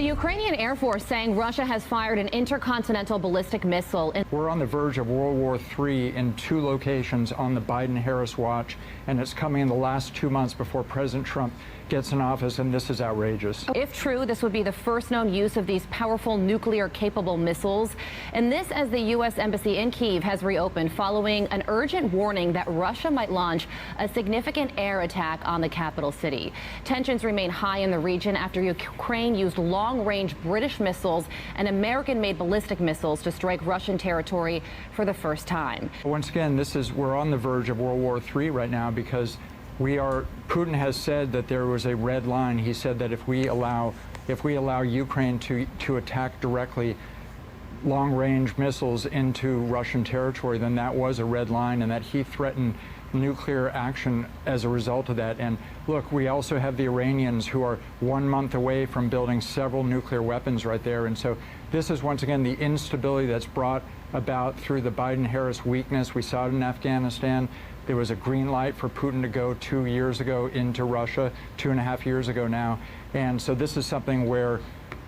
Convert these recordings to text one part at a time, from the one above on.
The Ukrainian Air Force saying Russia has fired an intercontinental ballistic missile. We're on the verge of World War III in 2 locations on the Biden-Harris watch, and it's coming in the last 2 months before President Trump gets in office, and this is outrageous. If true, this would be the first known use of these powerful nuclear-capable missiles. And this as the U.S. Embassy in Kyiv has reopened following an urgent warning that Russia might launch a significant air attack on the capital city. Tensions remain high in the region after Ukraine used long-range British missiles and American-made ballistic missiles to strike Russian territory for the first time. Once again, we're on the verge of World War III right now because Putin has said that there was a red line. He said that if we allow Ukraine to attack directly long-range missiles into Russian territory, then that was a red line, and that he threatened nuclear action as a result of that. And look, we also have the Iranians who are 1 month away from building several nuclear weapons right there. And so this is once again the instability that's brought about through the Biden-Harris weakness. We saw it in Afghanistan. There was a green light for Putin to go 2 years ago into Russia, 2.5 years ago now. And so this is something where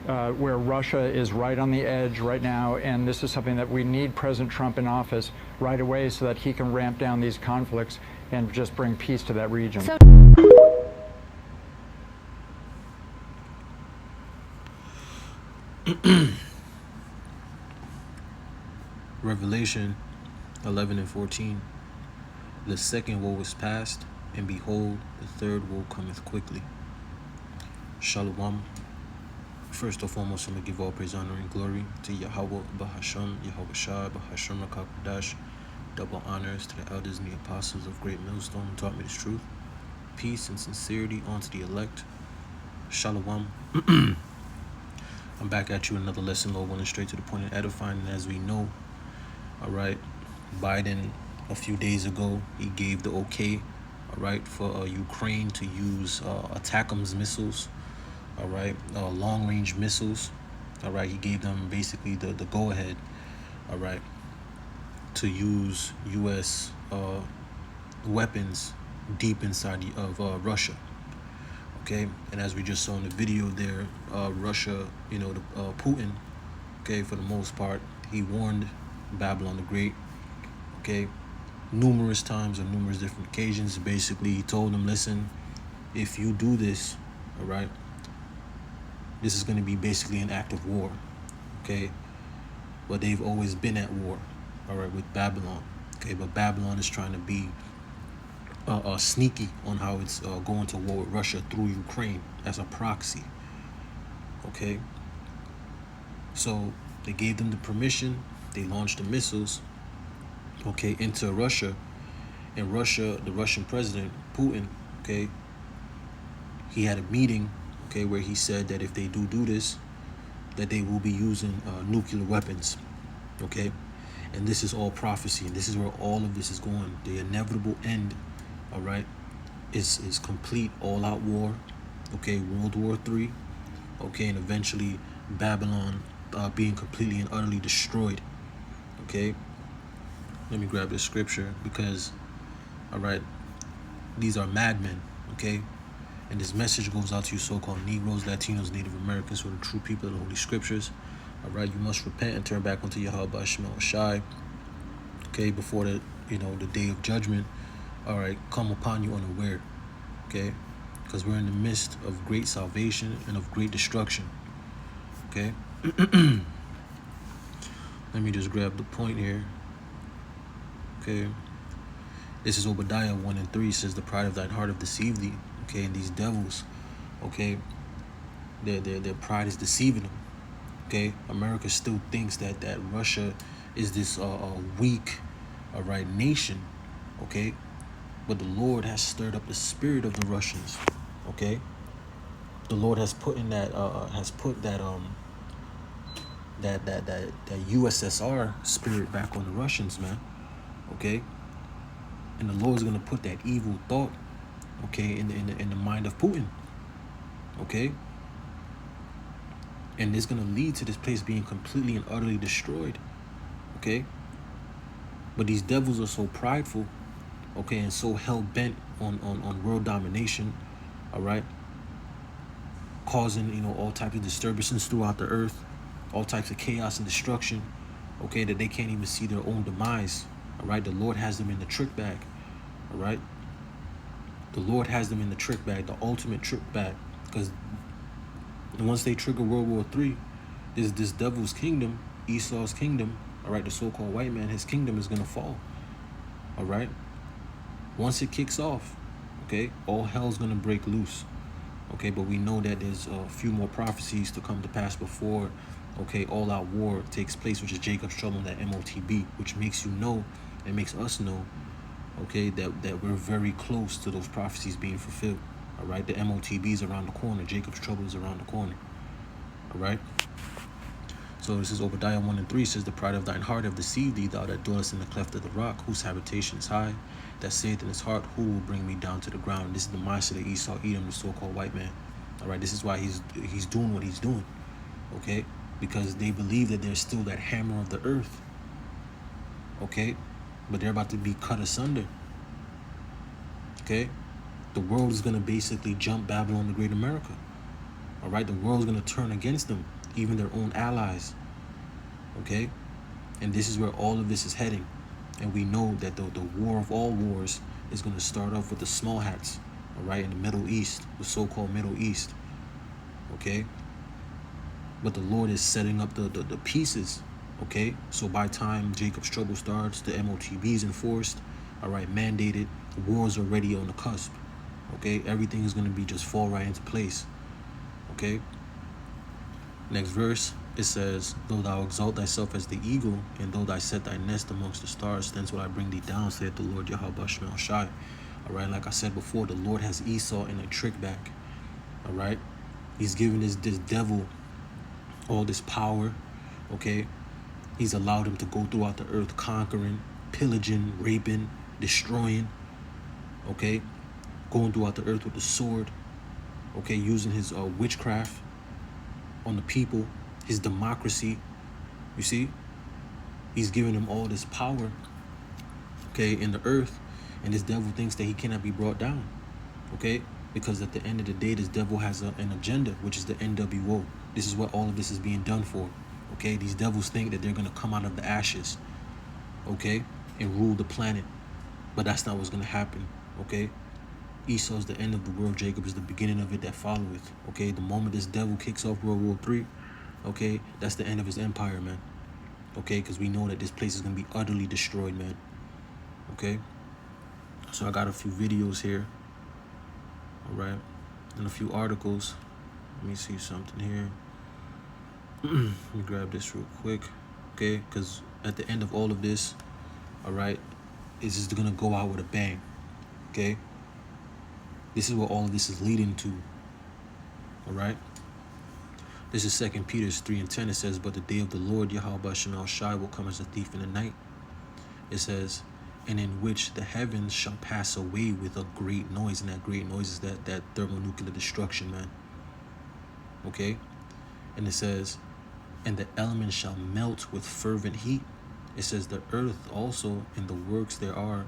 Russia is right on the edge right now, and this is something that we need President Trump in office right away so that he can ramp down these conflicts and just bring peace to that region. Revelation 11:14. The second woe is past, and behold, the third woe cometh quickly. Shalom. First and foremost, I'm going to give all praise, honor, and glory to Yahweh, Bahasham, Yahweh Shai, Bahasham, Rakakadash. Double honors to the elders and the apostles of Great Millstone who taught me this truth. Peace and sincerity unto the elect. Shalom. I'm back at you, another lesson, Lord, running straight to the point and edifying. And as we know, all right, Biden, a few days ago, he gave the okay, all right, for Ukraine to use ATACMS missiles, all right, long-range missiles, all right. He gave them basically the go-ahead, all right, to use U.S. Weapons deep inside of Russia, okay. And as we just saw in the video there, Russia, Putin, okay, for the most part, he warned Babylon the Great, okay, numerous times on numerous different occasions. Basically, he told them, listen, if you do this, all right, this is going to be basically an act of war, okay. But they've always been at war, all right, with Babylon, okay. But Babylon is trying to be sneaky on how it's going to war with Russia through Ukraine as a proxy, okay. So they gave them the permission. They launched the missiles, okay, into Russia. And Russia, the Russian president, Putin, okay, he had a meeting, okay, where he said that if they do this, that they will be using nuclear weapons, okay. And this is all prophecy, and this is where all of this is going. The inevitable end, all right, is complete all-out war, okay, World War III, okay, and eventually Babylon being completely and utterly destroyed, okay. Let me grab this scripture because, all right, these are madmen, okay. And this message goes out to you so-called Negroes, Latinos, Native Americans, who are the true people of the Holy Scriptures. All right, you must repent and turn back unto Yahweh Shemel Shai, okay, before the day of judgment, all right, come upon you unaware, okay, because we're in the midst of great salvation and of great destruction, okay. Let me just grab the point here, okay. This is Obadiah 1:3, says, the pride of thine heart have deceived thee, okay, and these devils, okay, their pride is deceiving them, okay. America still thinks that Russia is this weak, all right, nation, okay, but the Lord has stirred up the spirit of the Russians, okay. The Lord has put in that that USSR spirit back on the Russians, man, okay. And the Lord's gonna put that evil thought, okay, in the mind of Putin, okay. And it's gonna lead to this place being completely and utterly destroyed, okay. But these devils are so prideful, okay, and so hell bent on world domination, all right, causing, all types of disturbances throughout the earth, all types of chaos and destruction, okay, that they can't even see their own demise. All right, the Lord has them in the trick bag. All right, the Lord has them in the trick bag, the ultimate trick bag, because once they trigger World War III, this devil's kingdom, Esau's kingdom, all right, the so-called white man, his kingdom is gonna fall. All right, once it kicks off, okay, all hell's gonna break loose. Okay, but we know that there's a few more prophecies to come to pass before, okay, all-out war takes place, which is Jacob's trouble, that MOTB, which makes you know, and makes us know, okay, that we're very close to those prophecies being fulfilled. All right, the MOTB is around the corner. Jacob's trouble is around the corner. All right. So this is Obadiah 1 and 3 says, the pride of thine heart have deceived thee, thou that dwellest in the cleft of the rock, whose habitation is high, that saith in his heart, who will bring me down to the ground? And this is the mindset of Esau, Edom, the so-called white man. All right, this is why he's doing what he's doing. Okay, because they believe that there's still that hammer of the earth. Okay, but they're about to be cut asunder. Okay, the world is going to basically jump Babylon the Great America. All right, the world is going to turn against them, even their own allies. Okay, and this is where all of this is heading. And we know that the war of all wars is going to start off with the small hats, all right, in the Middle East, the so-called Middle East. Okay, but the Lord is setting up the pieces. Okay, so by time Jacob's trouble starts, the MOTB is enforced, all right, mandated, the war is already on the cusp. Okay, everything is going to be just fall right into place. Okay, next verse, it says, though thou exalt thyself as the eagle, and though thou set thy nest amongst the stars, thence will I bring thee down, saith the Lord Yahweh Shemel Shai. All right, like I said before, the Lord has Esau in a trick bag. All right, he's giving this devil all this power. Okay, he's allowed him to go throughout the earth, conquering, pillaging, raping, destroying. Okay, going throughout the earth with the sword. Okay, using his witchcraft on the people, his democracy. You see, he's giving him all this power, okay, in the earth, and this devil thinks that he cannot be brought down. Okay, because at the end of the day, this devil has an agenda, which is the NWO. This is what all of this is being done for. Okay, these devils think that they're going to come out of the ashes, okay, and rule the planet, but that's not what's going to happen. Okay, Esau's the end of the world, Jacob is the beginning of it that followeth. Okay, the moment this devil kicks off World War III, okay, that's the end of his empire, man. Okay, because we know that this place is going to be utterly destroyed, man. Okay, so I got a few videos here, all right, and a few articles. Let me see something here. Let me grab this real quick, okay, because at the end of all of this, all right, it's just going to go out with a bang, okay? This is what all of this is leading to, all right? This is 2 Peter 3 and 10. It says, but the day of the Lord, Yahweh Shemel Shai, will come as a thief in the night. It says, and in which the heavens shall pass away with a great noise. And that great noise is that thermonuclear destruction, man. Okay? And it says, and the elements shall melt with fervent heat. It says, the earth also and the works there are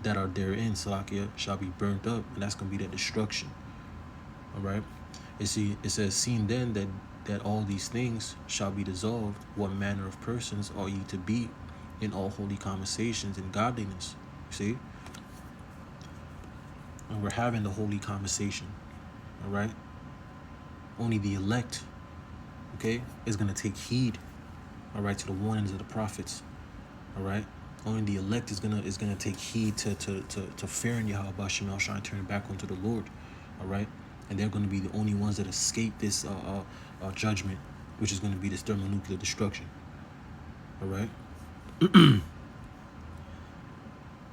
that are therein, Salakia, shall be burnt up, and that's going to be that destruction. All right? It says, seeing then that all these things shall be dissolved, what manner of persons are ye to be in all holy conversations and godliness? You see? And we're having the holy conversation. All right? Only the elect, okay, is going to take heed, all right, to the warnings of the prophets. All right? Only the elect is gonna take heed to fearing Yahweh Shemel Shai and turning back onto the Lord. All right, and they're going to be the only ones that escape this judgment, which is going to be this thermonuclear destruction. All right.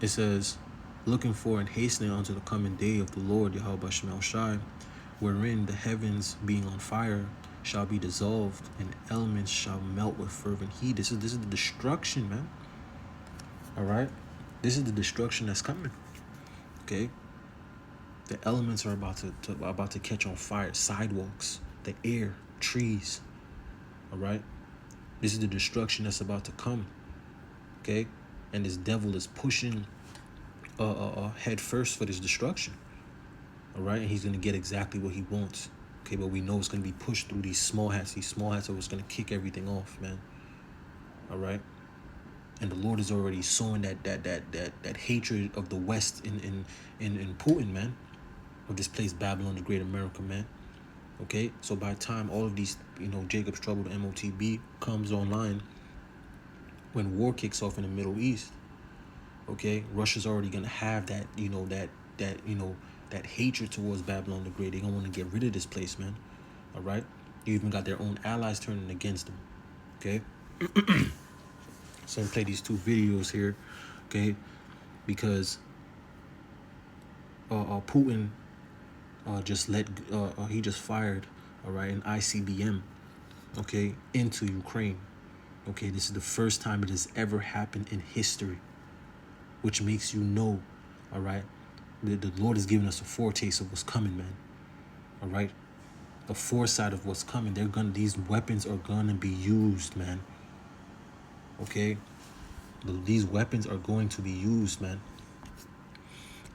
It says, looking for and hastening unto the coming day of the Lord Yahweh Shemel Shai, wherein the heavens being on fire shall be dissolved, and elements shall melt with fervent heat. This is the destruction, man. All right, this is the destruction that's coming. Okay, the elements are about to catch on fire. Sidewalks, the air, trees. All right, this is the destruction that's about to come. Okay, and this devil is pushing head first for this destruction. All right, and he's gonna get exactly what he wants. Okay, but we know it's going to be pushed through these small hats. These small hats are what's going to kick everything off, man. All right. And the Lord is already sowing that hatred of the West in Putin, man, of this place Babylon the Great America, man. Okay, so by the time all of these, Jacob's Trouble, the MOTB comes online, when war kicks off in the Middle East, okay, Russia's already gonna have that, that hatred towards Babylon the Great. They gonna want to get rid of this place, man. All right, you even got their own allies turning against them. Okay. So I'm gonna play these two videos here, okay, because Putin he just fired, all right, an ICBM, okay, into Ukraine. Okay, this is the first time it has ever happened in history, which makes you know, all right, the Lord has given us a foretaste of what's coming, man. All right, the foresight of what's coming. These weapons are gonna be used, man. Okay, these weapons are going to be used, man.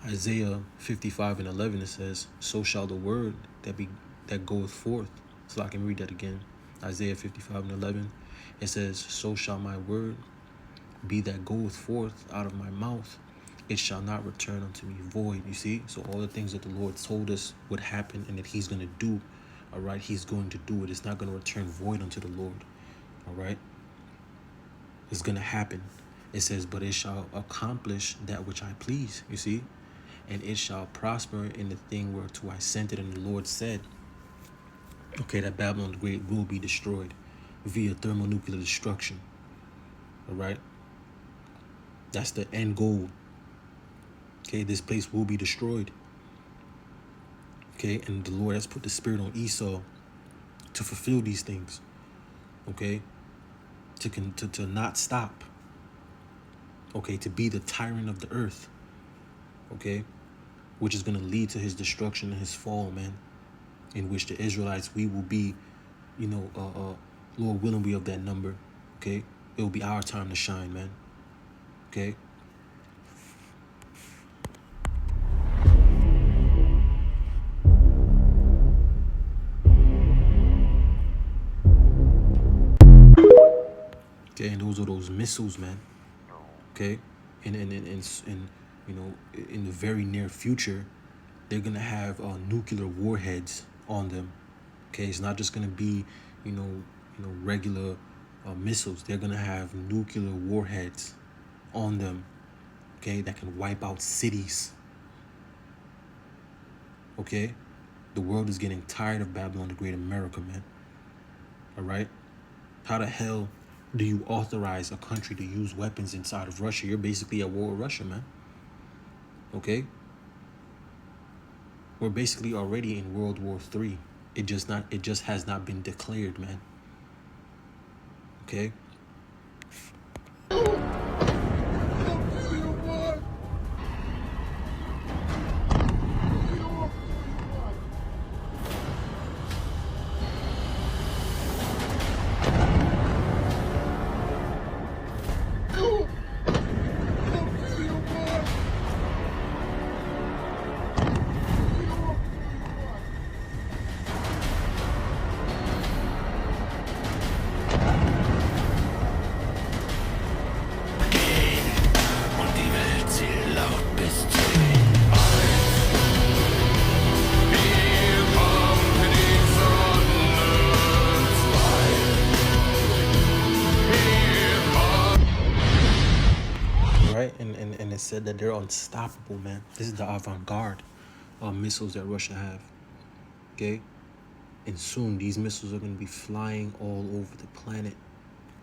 Isaiah 55:11, it says, "So shall the word that goeth forth." So I can read that again. Isaiah 55:11, it says, "So shall my word be that goeth forth out of my mouth. It shall not return unto me void." You see? So all the things that the Lord told us would happen and that he's going to do, all right, he's going to do it. It's not going to return void unto the Lord, all right? It's going to happen. It says, "But it shall accomplish that which I please." You see? "And it shall prosper in the thing whereto I sent it." And the Lord said, okay, that Babylon the Great will be destroyed via thermonuclear destruction. All right? That's the end goal. Okay, this place will be destroyed. Okay, and the Lord has put the spirit on Esau to fulfill these things. Okay, to not stop. Okay, to be the tyrant of the earth. Okay, which is going to lead to his destruction and his fall, man. In which the Israelites, we will be, Lord willing, be of that number. Okay, it will be our time to shine, man. Okay. Okay, and those are those missiles, man. Okay, and in the very near future, they're gonna have nuclear warheads on them. Okay, it's not just gonna be, regular missiles. They're gonna have nuclear warheads on them. Okay, that can wipe out cities. Okay, the world is getting tired of Babylon the Great America, man. All right, how the hell do you authorize a country to use weapons inside of Russia? You're basically at war with Russia, man. Okay, we're basically already in World War III. It just has not been declared, man. Okay. Right, and it said that they're unstoppable, man. This is the avant-garde missiles that Russia have. Okay, and soon these missiles are going to be flying all over the planet.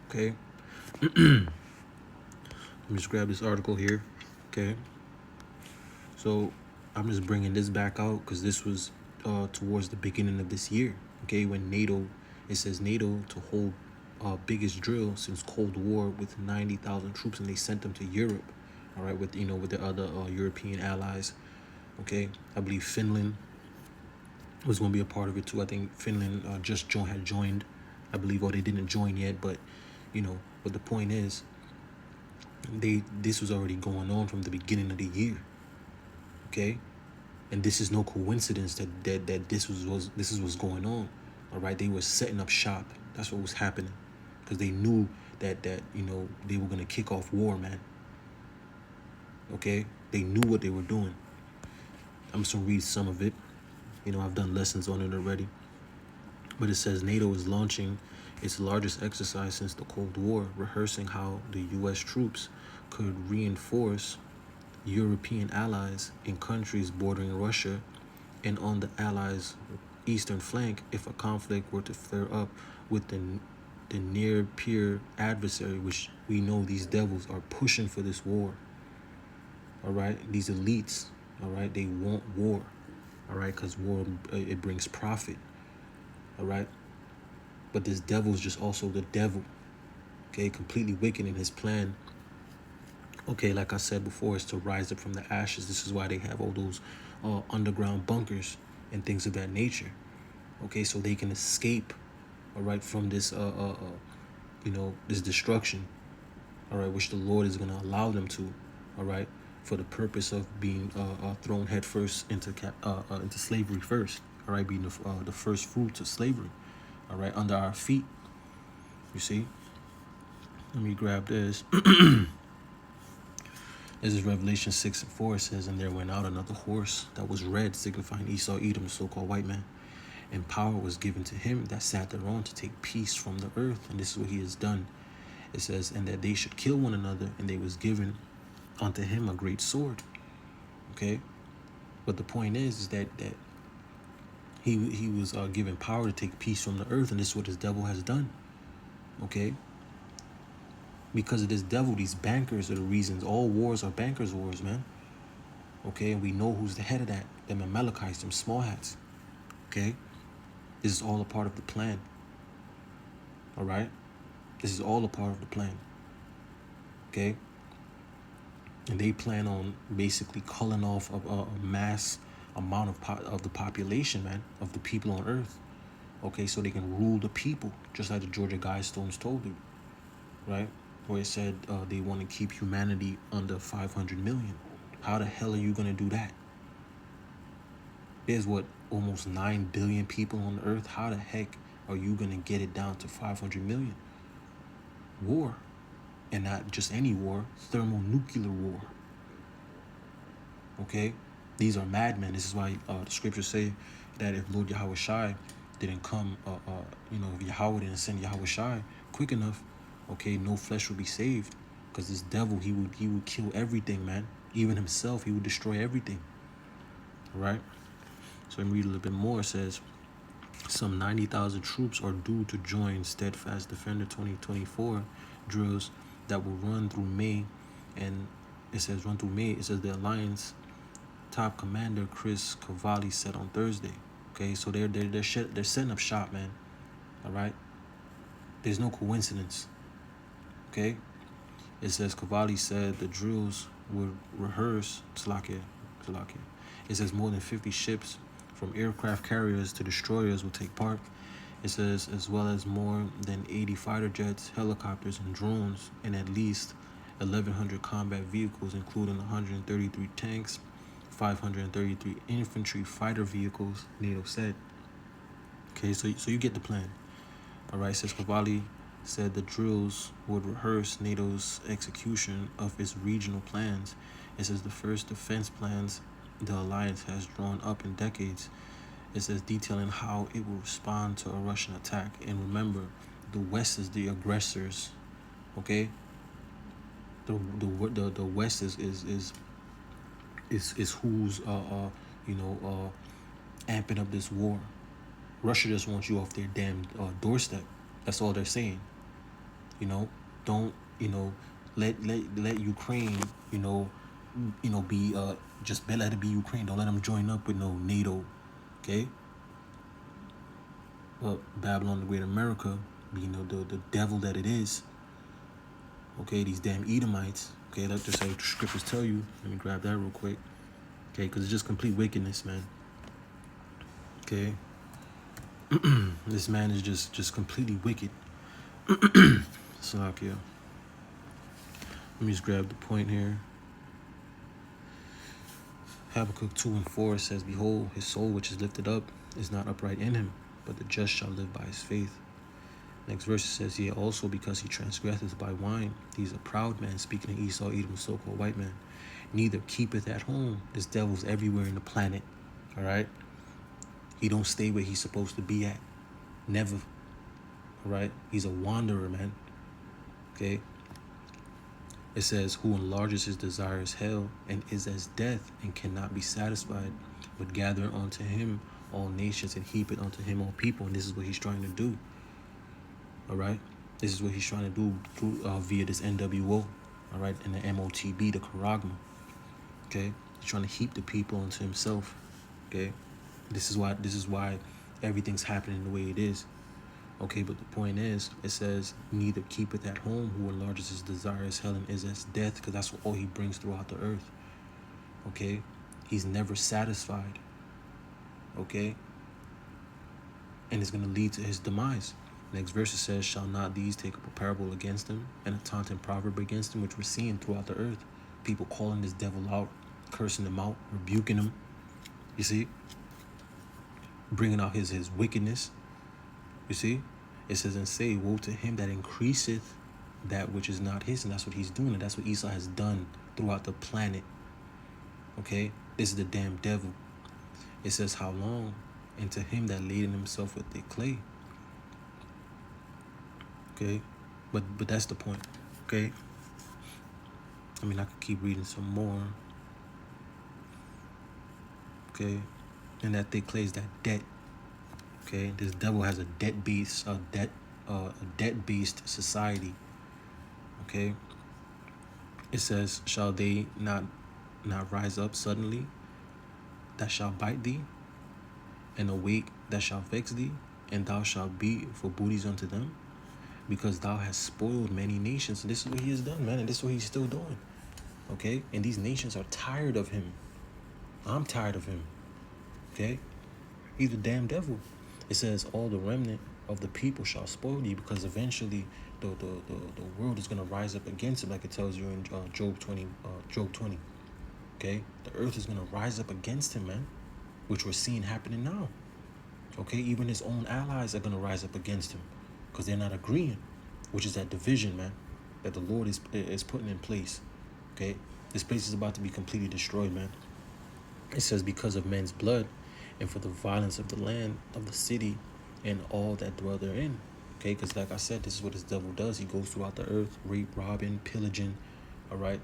Okay. Let me just grab this article here. Okay, so I'm just bringing this back out because this was towards the beginning of this year. Okay, when it says NATO to hold biggest drill since Cold War with 90,000 troops, and they sent them to Europe. All right, with the other European allies. Okay, I believe Finland was going to be a part of it too. I think Finland had joined, I believe, or they didn't join yet, but but the point is, this was already going on from the beginning of the year. Okay, And this is no coincidence that this is what's going on. All right, they were setting up shop. That's what was happening, because they knew that you know, they were gonna kick off war, man. Okay, they knew what they were doing. I'm just gonna read some of it. You know, I've done lessons on it already. But it says NATO is launching its largest exercise since the Cold War, rehearsing how the U.S. troops could reinforce European allies in countries bordering Russia and on the allies' eastern flank if a conflict were to flare up with the near-peer adversary, which we know these devils are pushing for this war. All right, these elites, all right, they want war, all right, because war, it brings profit, all right. But this devil is just also the devil, okay, completely wicked in his plan. Okay, like I said before, is to rise up from the ashes. This is why they have all those underground bunkers and things of that nature. Okay, so they can escape, all right, from this, you know, this destruction, all right, which the Lord is going to allow them to, all right, for the purpose of being thrown headfirst into slavery first, all right, being the first fruits of slavery, all right, under our feet. You see? Let me grab this. This is Revelation 6:4. It says, and there went out another horse that was red, signifying Esau, Edom, the so-called white man. And power was given to him that sat thereon to take peace from the earth. And this is what he has done. It says, and that they should kill one another, and they was given unto him a great sword. Okay? But the point is that he was given power to take peace from the earth, and this is what this devil has done. Okay? Because of this devil, these bankers are the reasons. All wars are bankers' wars, man. Okay, and we know who's the head of that. Them Amalekites, them small hats. Okay? This is all a part of the plan. All right? This is all a part of the plan. Okay? And they plan on basically culling off a mass amount of the population, man, of the people on earth. Okay, so they can rule the people, just like the Georgia Guidestones told you. Right? Where it said they want to keep humanity under 500 million. How the hell are you going to do that? There's almost 9 billion people on the earth. How the heck are you going to get it down to 500 million? War. And not just any war, thermonuclear war. Okay? These are madmen. This is why the scriptures say that if Lord Yahweh Shai didn't come, you know, if Yahweh didn't send Yahweh Shai quick enough, okay, no flesh would be saved, because this devil, he would kill everything, man. Even himself, he would destroy everything. All right. So let me read a little bit more. It says, some 90,000 troops are due to join Steadfast Defender 2024 drills that will run through May, and it says run through May. It says the Alliance top commander Chris Cavalli said on Thursday. Okay, so they're setting up shop, man. All right. There's no coincidence. Okay, it says Cavalli said the drills would rehearse Salakia. It says more than 50 ships from aircraft carriers to destroyers will take part. It says as well as more than 80 fighter jets, helicopters, and drones, and at least 1,100 combat vehicles, including 133 tanks, 533 infantry fighter vehicles, NATO said. Okay, so you get the plan. All right, says Cavalli said the drills would rehearse NATO's execution of its regional plans. It says the first defense plans the alliance has drawn up in decades. It says detailing how it will respond to a Russian attack. And remember, the West is the aggressors. Okay, the West is who's amping up this war. Russia just wants you off their damn doorstep. That's all they're saying. Don't let Ukraine be just let it be Ukraine. Don't let them join up with no NATO. Okay. Well, Babylon the Great America, being the devil that it is. Okay, these damn Edomites. Okay, that's just how the scriptures tell you. Let me grab that real quick. Okay, because it's just complete wickedness, man. Okay. This man is just completely wicked. Salakia. Let me just grab the point here. Habakkuk 2:4 says, behold, his soul which is lifted up is not upright in him, but the just shall live by his faith. Next verse says, yea, also because he transgresseth by wine, he is a proud man, speaking to Esau, Edom, so-called white man, neither keepeth at home. This devil's everywhere in the planet, all right? He don't stay where he's supposed to be at, never, all right? He's a wanderer, man, okay? It says, who enlarges his desires hell, and is as death, and cannot be satisfied, but gather unto him all nations, and heap it unto him all people. And this is what he's trying to do. All right? This is what he's trying to do through via this NWO, all right, and the MOTB, the Charagma. Okay? He's trying to heap the people unto himself. Okay? This is why everything's happening the way it is. Okay, but the point is, it says, neither keepeth at home, who enlarges his desires hell, and is as death, because that's all he brings throughout the earth. Okay? He's never satisfied. Okay? And it's going to lead to his demise. Next verse it says, shall not these take up a parable against him, and a taunting proverb against him, which we're seeing throughout the earth. People calling this devil out, cursing him out, rebuking him. You see? Bringing out his wickedness. You see? It says, and say, woe to him that increaseth that which is not his. And that's what he's doing. And that's what Esau has done throughout the planet. Okay? This is the damn devil. It says, how long? And to him that laden himself with thick clay. Okay? But that's the point. Okay? I mean, I could keep reading some more. Okay? And that thick clay is that debt. Okay, this devil has a debt-based society. Okay, it says, shall they not rise up suddenly, that shall bite thee, and awake that shall vex thee, and thou shalt be for booties unto them, because thou hast spoiled many nations. And this is what he has done, man, and this is what he's still doing. Okay, and these nations are tired of him. I'm tired of him. Okay, he's the damn devil. It says, all the remnant of the people shall spoil thee, because eventually the world is going to rise up against him, like it tells you in Job 20. Okay? The earth is going to rise up against him, man, which we're seeing happening now. Okay? Even his own allies are going to rise up against him because they're not agreeing, which is that division, man, that the Lord is putting in place. Okay? This place is about to be completely destroyed, man. It says, because of men's blood, and for the violence of the land, of the city, and all that dwell therein. Okay, because like I said, this is what this devil does. He goes throughout the earth, rape, robbing, pillaging, all right,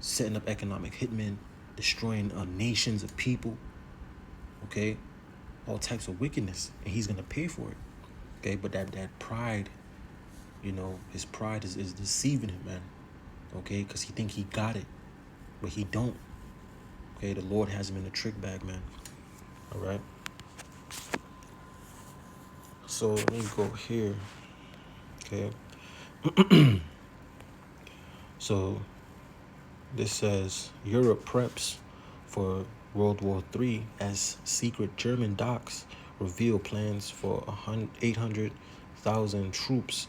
setting up economic hitmen, destroying nations of people, okay, all types of wickedness, and he's going to pay for it. Okay, but that pride, you know, his pride is deceiving him, man, okay, because he think he got it, but he don't. Okay, the Lord has him in a trick bag, man. All right. So let me go here. Okay. So this says Europe preps for World War III as secret German docks reveal plans for 800,000 troops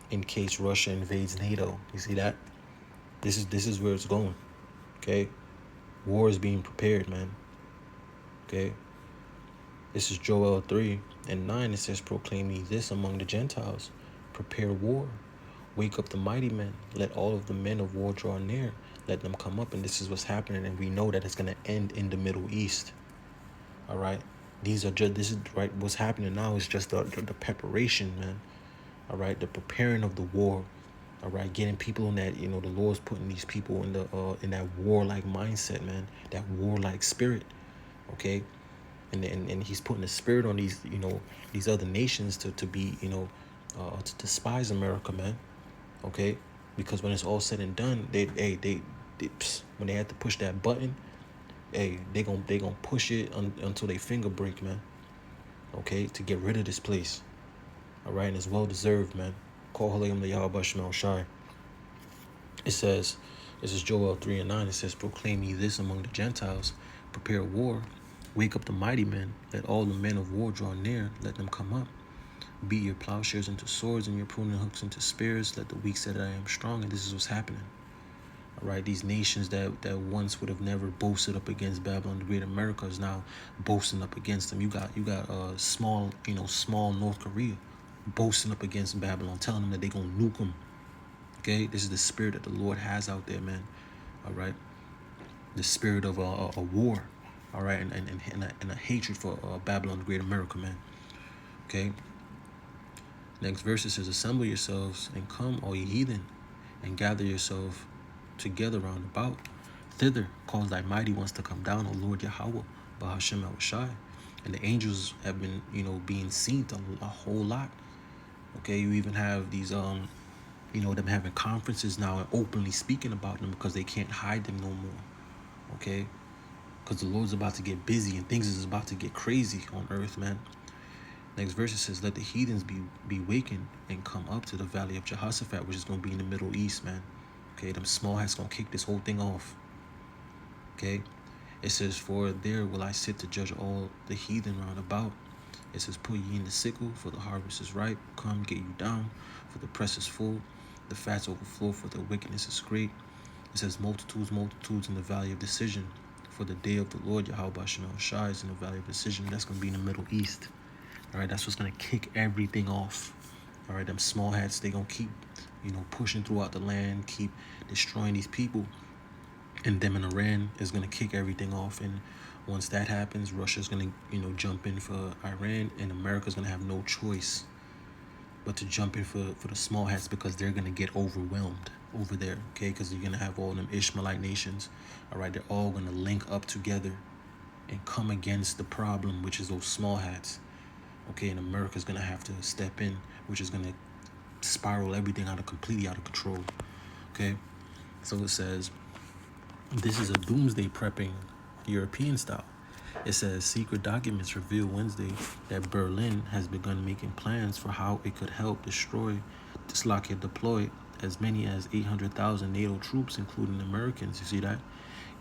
in case Russia invades NATO. You see that? This is where it's going. Okay. War is being prepared, man. Okay. This is Joel 3:9. It says, proclaim ye this among the Gentiles. Prepare war. Wake up the mighty men. Let all of the men of war draw near. Let them come up. And this is what's happening. And we know that it's going to end in the Middle East. All right. This is right. What's happening now is just the preparation, man. All right. The preparing of the war. All right. Getting people in that, you know, the Lord's putting these people in that warlike mindset, man. That warlike spirit. Okay. And he's putting a spirit on these, you know, these other nations to be, you know, to despise America, man. Okay, because when it's all said and done, they when they have to push that button, they gonna push it until they finger break, man. Okay, to get rid of this place. All right, and it's well deserved, man. Call Halayim the Yahweh Shemel Shai. It says, this is Joel 3:9. It says, proclaim ye this among the Gentiles, prepare war. Wake up the mighty men. Let all the men of war draw near. Let them come up. Beat your plowshares into swords and your pruning hooks into spears. Let the weak say that I am strong. And this is what's happening. All right, these nations that once would have never boasted up against Babylon the Great, America is now boasting up against them. You got small North Korea boasting up against Babylon, telling them that they're gonna nuke them. Okay, this is the spirit that the Lord has out there, man. All right, the spirit of a war, all right, and a hatred for Babylon the Great, America, man. Okay. Next verse it says, assemble yourselves and come, all ye heathen, and gather yourself together round about. Thither cause thy mighty ones to come down, O Lord Yahweh, Bahashem Shai. And the angels have been, being seen a whole lot. Okay, you even have these, them having conferences now and openly speaking about them because they can't hide them no more. Okay, because the Lord's about to get busy and things is about to get crazy on earth, man. Next verse it says, let the heathens be wakened and come up to the valley of Jehoshaphat, which is going to be in the Middle East, man. Okay, them small hats going to kick this whole thing off. Okay, it says, for there will I sit to judge all the heathen round about. It says, put ye in the sickle, for the harvest is ripe. Come, get you down, for the press is full. The fats overflow, for the wickedness is great. It says, multitudes in the valley of decision. For the day of the Lord Yahweh Shai is in the valley of decision. That's going to be in the Middle East. All right, that's what's going to kick everything off. All right, them small hats, they going to keep, pushing throughout the land, keep destroying these people. And them in Iran is going to kick everything off. And once that happens, Russia's going to, jump in for Iran, and America's going to have no choice but to jump in for the small hats, because they're going to get overwhelmed over there, okay? Because you're going to have all them Ishmaelite nations, all right? They're all going to link up together and come against the problem, which is those small hats. Okay, and America's going to have to step in, which is going to spiral everything completely out of control. Okay, so it says, this is a doomsday prepping European style. It says, secret documents reveal Wednesday that Berlin has begun making plans for how it could help deploy as many as 800,000 NATO troops, including Americans. You see that?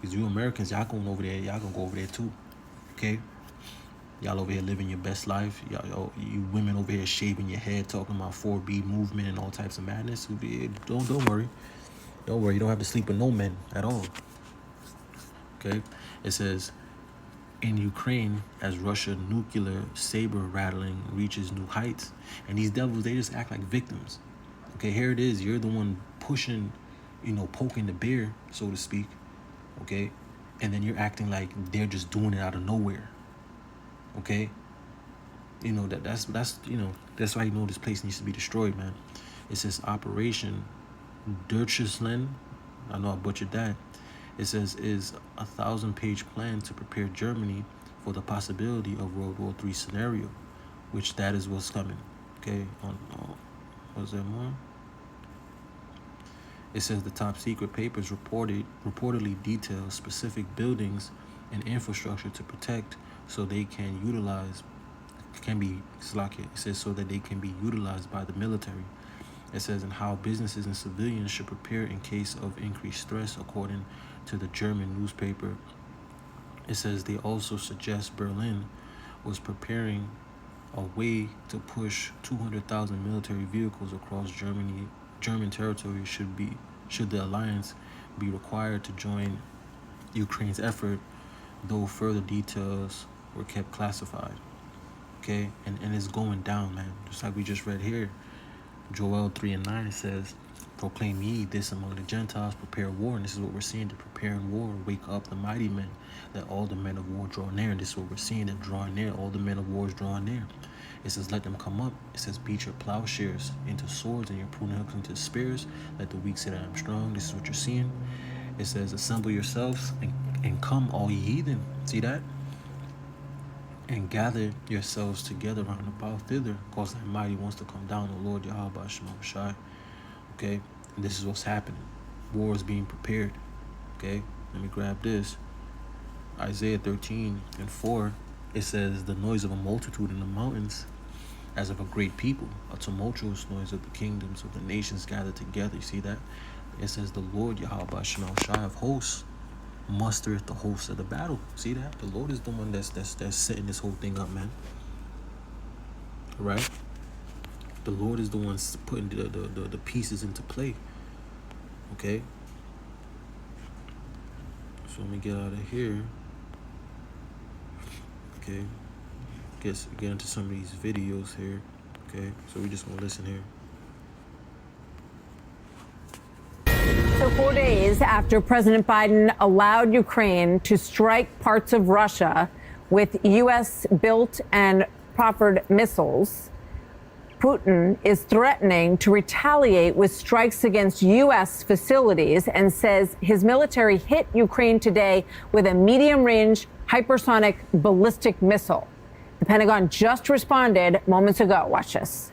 Because you Americans, y'all going over there, y'all going to go over there too. Okay? Y'all over here living your best life. Y'all, you women over here shaving your head, talking about 4B movement and all types of madness. Don't worry. Don't worry. You don't have to sleep with no men at all. Okay. It says, in Ukraine, as Russia nuclear saber rattling reaches new heights, and these devils, they just act like victims. Okay, here it is. You're the one pushing, poking the bear, so to speak. Okay, and then you're acting like they're just doing it out of nowhere. Okay, that's why this place needs to be destroyed, man. It says Operation Deutschland. I know I butchered that. It says is a 1,000-page plan to prepare Germany for the possibility of World War III scenario, which that is what's coming. Okay, was there more? It says the top secret papers reportedly detail specific buildings and infrastructure to protect, so they can be utilized by the military. It says, and how businesses and civilians should prepare in case of increased stress, according to the German newspaper. It says they also suggest Berlin was preparing a way to push 200,000 military vehicles across German territory should the alliance be required to join Ukraine's effort, though further details were kept classified. Okay, and it's going down, man. Just like we just read here, Joel 3:9, it says, proclaim ye this among the Gentiles, prepare war. And this is what we're seeing, to prepare in war. Wake up the mighty men, that all the men of war draw near. And this is what we're seeing, that drawing near, all the men of war is drawing near. It says, let them come up. It says, beat your plowshares into swords and your pruning hooks into spears. Let the weak say that I'm strong. This is what you're seeing. It says, assemble yourselves and come, all ye heathen. See that? And gather yourselves together round about thither, cause thy mighty wants to come down, O Lord Yahweh Shai. Okay, and this is what's happening. War is being prepared. Okay, let me grab this. Isaiah 13:4. It says, the noise of a multitude in the mountains, as of a great people, a tumultuous noise of the kingdoms of the nations gathered together. You see that? It says, the Lord Yahweh Shai of hosts mustereth the hosts of the battle. See that? The Lord is the one that's setting this whole thing up, man. Right? The Lord is the one putting the pieces into play. Okay? So let me get out of here. Okay. Get into some of these videos here. Okay. So we just gonna listen here. So 4 days after President Biden allowed Ukraine to strike parts of Russia with U.S.-built and proffered missiles, Putin is threatening to retaliate with strikes against U.S. facilities and says his military hit Ukraine today with a medium-range hypersonic ballistic missile. The Pentagon just responded moments ago. Watch this.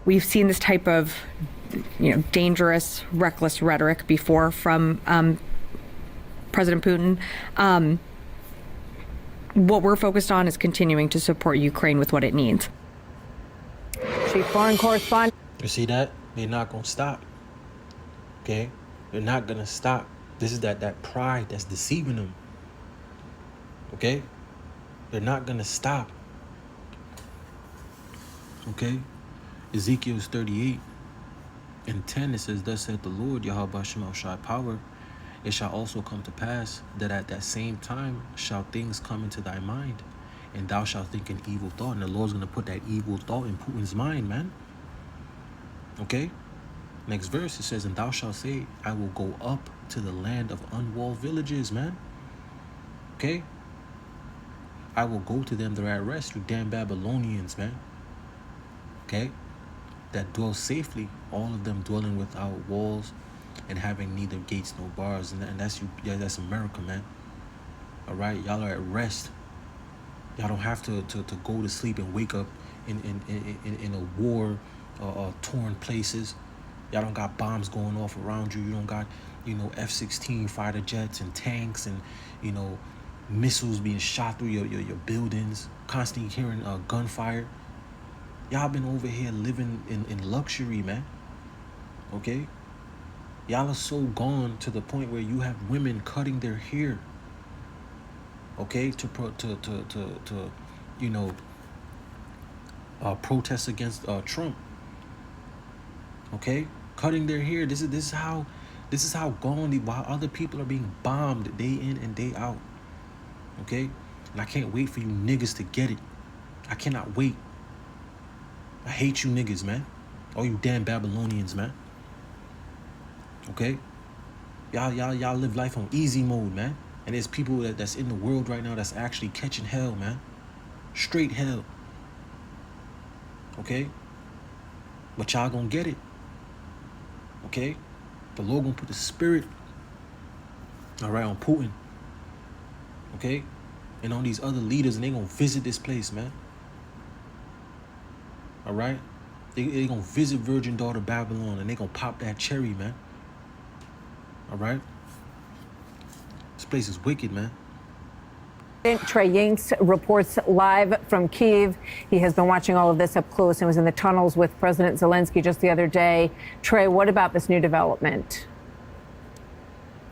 We've seen this type of, dangerous, reckless rhetoric before from President Putin. What we're focused on is continuing to support Ukraine with what it needs. Chief Foreign Correspondent. You see that? They're not going to stop. Okay? They're not going to stop. This is that pride that's deceiving them. Okay? They're not going to stop. Okay? Ezekiel 38:10, it says, "Thus saith the Lord, Yahweh Shema Shai power. It shall also come to pass that at that same time shall things come into thy mind, and thou shalt think an evil thought." And the Lord's going to put that evil thought in Putin's mind, man. Okay? Next verse, it says, "And thou shalt say, I will go up to the land of unwalled villages," man. Okay? "I will go to them that are at rest, you damn Babylonians," man. Okay? "That dwell safely, all of them dwelling without walls and having neither gates nor bars." And that's you. Yeah, that's America, man. All right? Y'all are at rest. Y'all don't have to go to sleep and wake up in a war, torn places. Y'all don't got bombs going off around you. You don't got, F-16 fighter jets and tanks and, missiles being shot through your buildings. Constantly hearing gunfire. Y'all been over here living in luxury, man. Okay? Y'all are so gone to the point where you have women cutting their hair. Okay, to protest against Trump. Okay, cutting their hair. This is how gone while other people are being bombed day in and day out. Okay, and I can't wait for you niggas to get it. I cannot wait. I hate you niggas, man. All you damn Babylonians, man. Okay, y'all live life on easy mode, man. And there's people that's in the world right now that's actually catching hell, man. Straight hell. Okay? But y'all gonna get it. Okay? The Lord gonna put the spirit, all right, on Putin. Okay? And on these other leaders, and they gonna visit this place, man. All right? They gonna visit Virgin Daughter Babylon, and they gonna pop that cherry, man. All right? This place is wicked, man. Trey Yingst reports live from Kyiv. He has been watching all of this up close and was in the tunnels with President Zelensky just the other day. Trey, what about this new development?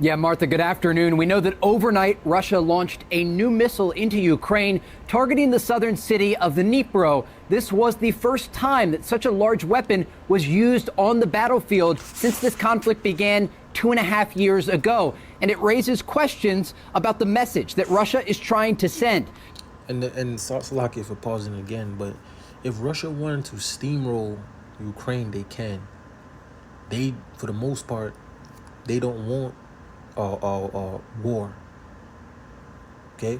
Yeah, Martha, good afternoon. We know that overnight Russia launched a new missile into Ukraine, targeting the southern city of the Dnipro. This was the first time that such a large weapon was used on the battlefield since this conflict began 2.5 years ago. And it raises questions about the message that Russia is trying to send. And Salakia for pausing again, but if Russia wanted to steamroll Ukraine, they can. They, for the most part, they don't want war. Okay?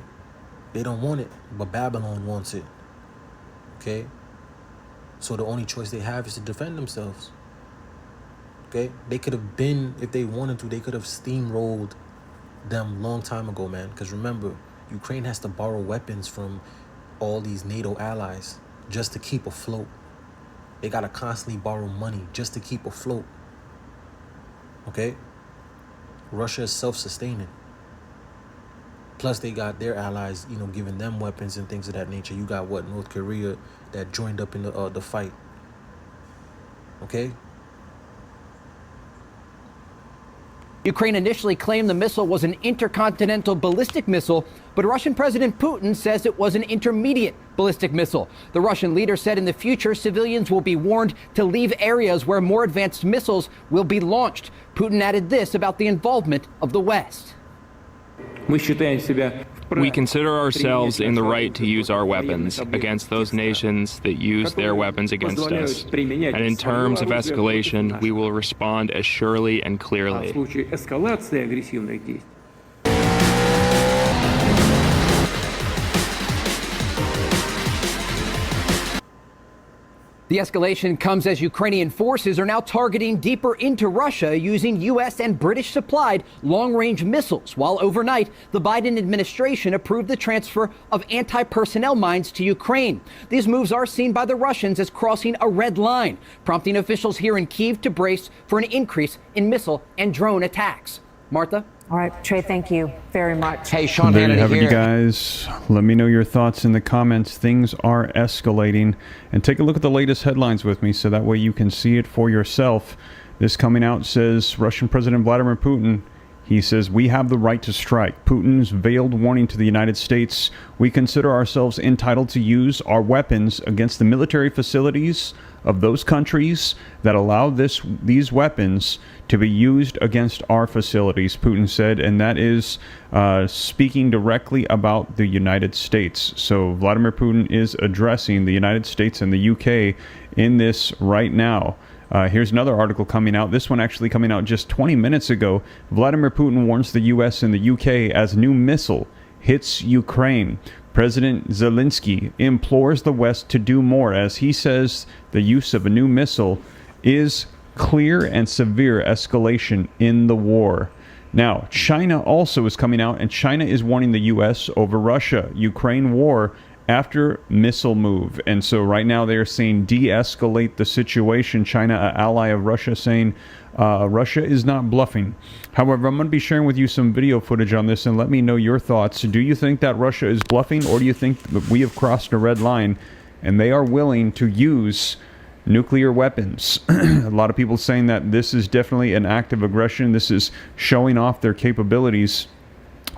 They don't want it, but Babylon wants it. Okay? So the only choice they have is to defend themselves. Okay? They could have been, if they wanted to, they could have steamrolled them long time ago, man. Because remember, Ukraine has to borrow weapons from all these NATO allies just to keep afloat. They got to constantly borrow money just to keep afloat. Okay? Russia is self-sustaining. Plus, they got their allies, giving them weapons and things of that nature. You got what? North Korea that joined up in the fight. Okay? Ukraine initially claimed the missile was an intercontinental ballistic missile, but Russian President Putin says it was an intermediate ballistic missile. The Russian leader said in the future, civilians will be warned to leave areas where more advanced missiles will be launched. Putin added this about the involvement of the West. We consider ourselves in the right to use our weapons against those nations that use their weapons against us. And in terms of escalation, we will respond as surely and clearly. The escalation comes as Ukrainian forces are now targeting deeper into Russia using U.S. and British supplied long-range missiles, while overnight the Biden administration approved the transfer of anti-personnel mines to Ukraine. These moves are seen by the Russians as crossing a red line, prompting officials here in Kyiv to brace for an increase in missile and drone attacks. Martha? All right, Trey, thank you very much. Hey, Sean There you Hannity have it, here. you guys. Let me know your thoughts in the comments. Things are escalating. And take a look at the latest headlines with me so that way you can see it for yourself. This coming out says Russian President Vladimir Putin, he says, we have the right to strike. Putin's veiled warning to the United States, we consider ourselves entitled to use our weapons against the military facilities of those countries that allow these weapons to be used against our facilities, Putin said, and that is speaking directly about the United States. So Vladimir Putin is addressing the United States and the UK in this right now. Here's another article coming out. This one actually coming out just 20 minutes ago. Vladimir Putin warns the US and the UK as new missile hits Ukraine. President Zelensky implores the West to do more as he says the use of a new missile is clear and severe escalation in the war. Now, China also is coming out, and China is warning the U.S. over Russia-Ukraine war after missile move. And so right now they're saying de-escalate the situation. China, an ally of Russia, saying Russia is not bluffing. However, I'm going to be sharing with you some video footage on this, and let me know your thoughts. Do you think that Russia is bluffing, or do you think that we have crossed a red line and they are willing to use nuclear weapons? A lot of people saying that this is definitely an act of aggression. This is showing off their capabilities.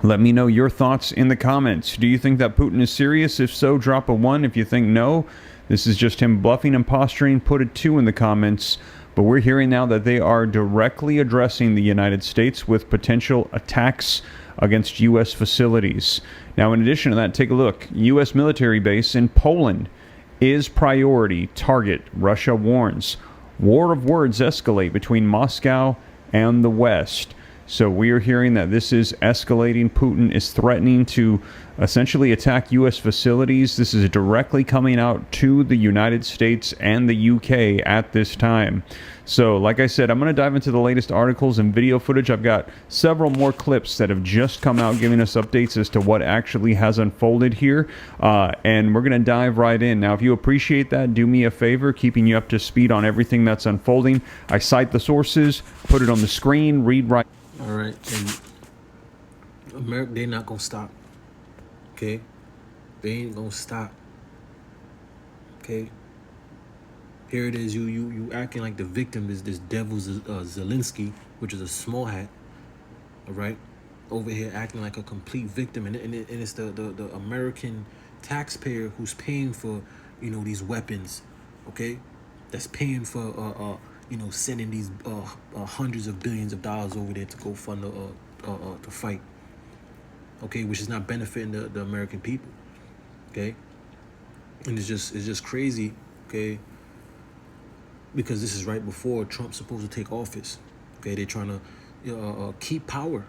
Let me know your thoughts in the comments. Do you think that Putin is serious? If so, drop a 1. If you think no, this is just him bluffing and posturing, put a 2 in the comments. But we're hearing now that they are directly addressing the United States with potential attacks against U.S. facilities. Now, in addition to that, take a look. U.S. military base in Poland is priority target, Russia warns. War of words escalate between Moscow and the West. So we are hearing that this is escalating. Putin is threatening to essentially attack U.S. facilities. This is directly coming out to the United States and the UK at this time. So like I said, I'm going to dive into the latest articles and video footage. I've got several more clips that have just come out giving us updates as to what actually has unfolded here. And we're going to dive right in. Now, if you appreciate that, do me a favor, keeping you up to speed on everything that's unfolding. I cite the sources, put it on the screen, read right. All right, and America, they're not gonna stop. Okay, they ain't gonna stop. Okay, here it is. You acting like the victim is this devil Zelensky, which is a small hat. All right, over here acting like a complete victim, and it's the American taxpayer who's paying for these weapons. Okay, that's paying for sending these hundreds of billions of dollars over there to go fund the fight. Okay, which is not benefiting the American people. Okay, and it's just crazy. Okay, because this is right before Trump's supposed to take office. Okay, they're trying to keep power.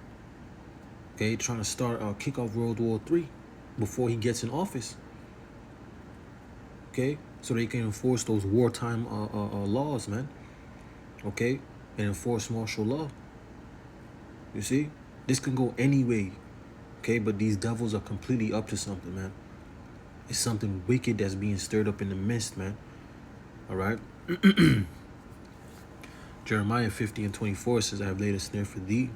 Okay, trying to start kick off World War III before he gets in office. Okay, so they can enforce those wartime laws, man. Okay, and enforce martial law. You see, this can go any way. Okay, but these devils are completely up to something, man. It's something wicked that's being stirred up in the midst, man. All right. Jeremiah 50:24 says, I have laid a snare for thee,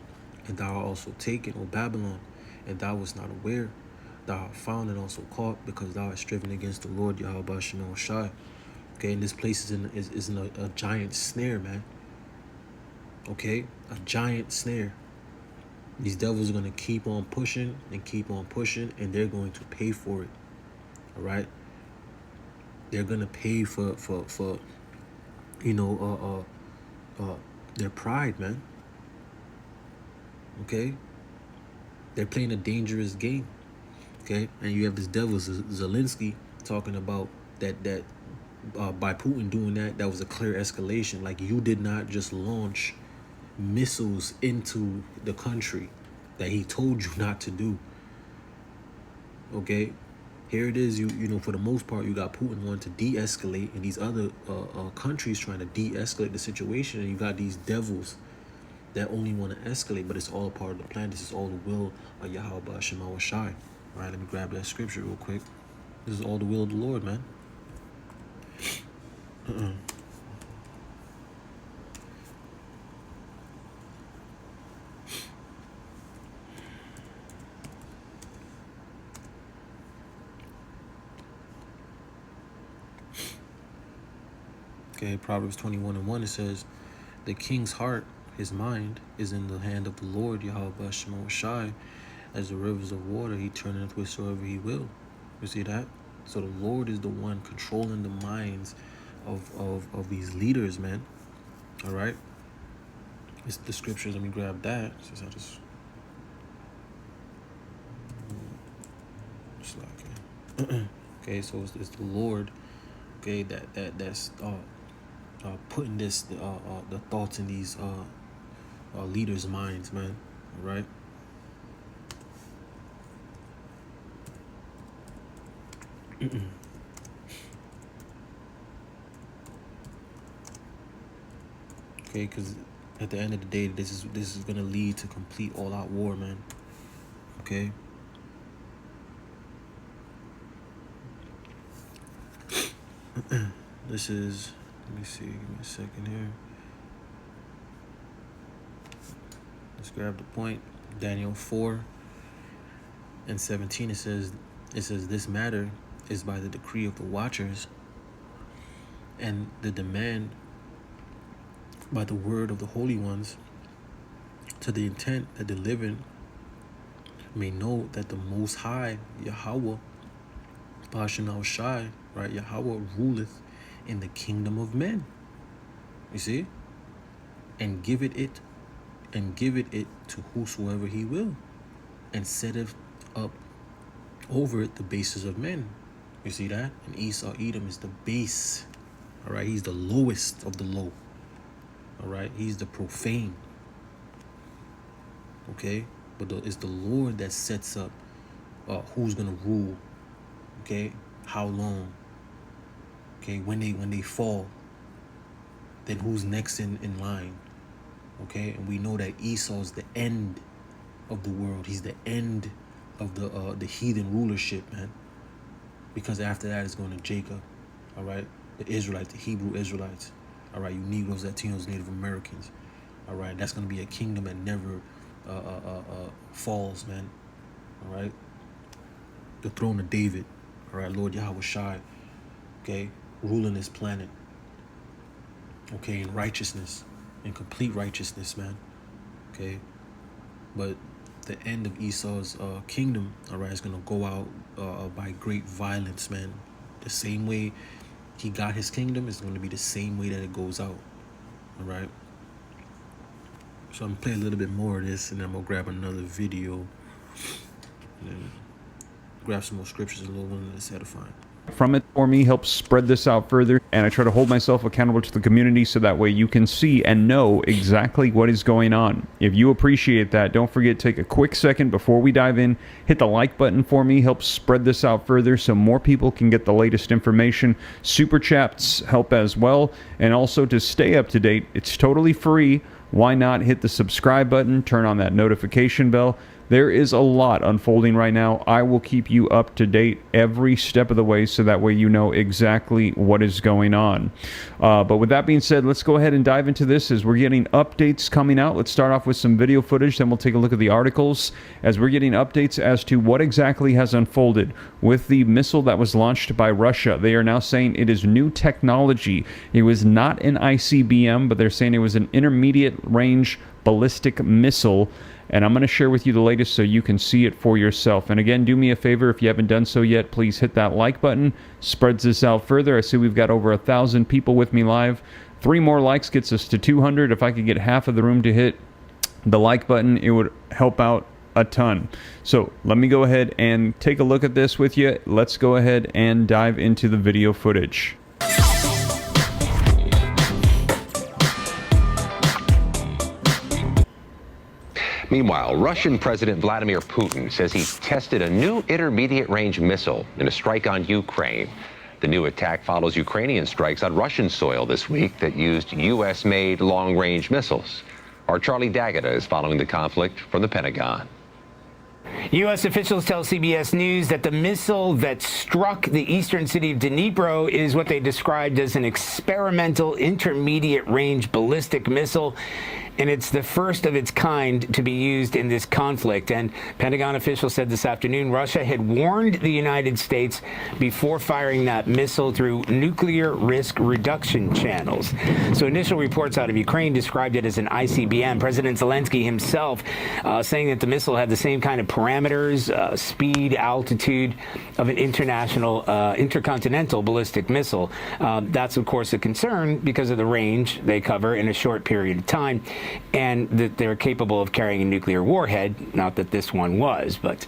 and thou art also taken, O Babylon, and thou wast not aware. Thou art found and also caught, because thou hast striven against the Lord Yahweh Shemel Shai. Okay, and this place is in a giant snare, man. Okay, a giant snare. These devils are going to keep on pushing and keep on pushing, and they're going to pay for it. All right, they're going to pay for their pride, man. Okay, They're playing a dangerous game, okay? And you have this devil Zelensky talking about that by Putin doing that was a clear escalation. Like, you did not just launch missiles into the country that he told you not to do. Okay, here it is. You know, for the most part, you got Putin wanting to de-escalate, and these other countries trying to de-escalate the situation, and you got these devils that only want to escalate. But it's all a part of the plan. This is all the will of Yahweh Shema Shai. All right, let me grab that scripture real quick. This is all the will of the Lord, man. Okay, Proverbs 21:1, it says, the king's heart, his mind, is in the hand of the Lord, Yahweh Shema Shai. As the rivers of water, he turneth whithersoever he will. You see that? So the Lord is the one controlling the minds of these leaders, man. All right? It's the scriptures. Let me grab that. Since I just... Okay, so it's the Lord, okay, that's putting this the thoughts in these leaders' minds, man. All right. Okay, because at the end of the day, this is gonna lead to complete all-out war, man. Okay. This is, let me see, give me a second here. Let's grab the point. Daniel 4:17, it says this matter is by the decree of the watchers, and the demand by the word of the holy ones, to the intent that the living may know that the Most High Yahweh Ba'ashem Shai, right, Yahweh ruleth in the kingdom of men. You see? And give it to whosoever he will, and setteth up over it the bases of men. You see that? And Esau, Edom, is the base. All right? He's the lowest of the low. All right? He's the profane. Okay? But it's the Lord that sets up who's going to rule. Okay? How long? Okay? When they fall, then who's next in line? Okay? And we know that Esau's the end of the world. He's the end of the heathen rulership, man. Because after that, it's going to Jacob. All right? The Israelites, the Hebrew Israelites. All right? You Negroes, Latinos, Native Americans. All right? That's going to be a kingdom that never falls, man. All right? The throne of David. All right? Lord Yahweh Shai. Okay? Ruling this planet. Okay? In righteousness. In complete righteousness, man. Okay? But the end of Esau's kingdom, all right, is going to go out by great violence, man. The same way he got his kingdom is going to be the same way that it goes out. All right? So I'm going to play a little bit more of this, and then I'm going to grab another video. And then grab some more scriptures, a little one that's edifying. From it for me helps spread this out further, and I try to hold myself accountable to the community so that way you can see and know exactly what is going on. If you appreciate that, don't forget to take a quick second before we dive in, hit the like button for me, helps spread this out further so more people can get the latest information. Super chats help as well, and also to stay up to date, it's totally free. Why not hit the subscribe button, turn on that notification bell. There is a lot unfolding right now. I will keep you up to date every step of the way so that way you know exactly what is going on. But with that being said, let's go ahead and dive into this as we're getting updates coming out. Let's start off with some video footage, then we'll take a look at the articles as we're getting updates as to what exactly has unfolded with the missile that was launched by Russia. They are now saying it is new technology. It was not an ICBM, but they're saying it was an intermediate range ballistic missile. And I'm going to share with you the latest so you can see it for yourself. And again, do me a favor, if you haven't done so yet, please hit that like button. Spreads this out further. I see we've got over 1,000 people with me live. 3 more likes gets us to 200. If I could get half of the room to hit the like button, it would help out a ton. So let me go ahead and take a look at this with you. Let's go ahead and dive into the video footage. Meanwhile, Russian President Vladimir Putin says he tested a new intermediate-range missile in a strike on Ukraine. The new attack follows Ukrainian strikes on Russian soil this week that used U.S.-made long-range missiles. Our Charlie Daggett is following the conflict from the Pentagon. U.S. officials tell CBS News that the missile that struck the eastern city of Dnipro is what they described as an experimental intermediate-range ballistic missile, and it's the first of its kind to be used in this conflict. And Pentagon officials said this afternoon Russia had warned the United States before firing that missile through nuclear risk reduction channels. So initial reports out of Ukraine described it as an ICBM. President Zelensky himself saying that the missile had the same kind of parameters, speed, altitude of an intercontinental ballistic missile. That's, of course, a concern because of the range they cover in a short period of time, and that they're capable of carrying a nuclear warhead, not that this one was. But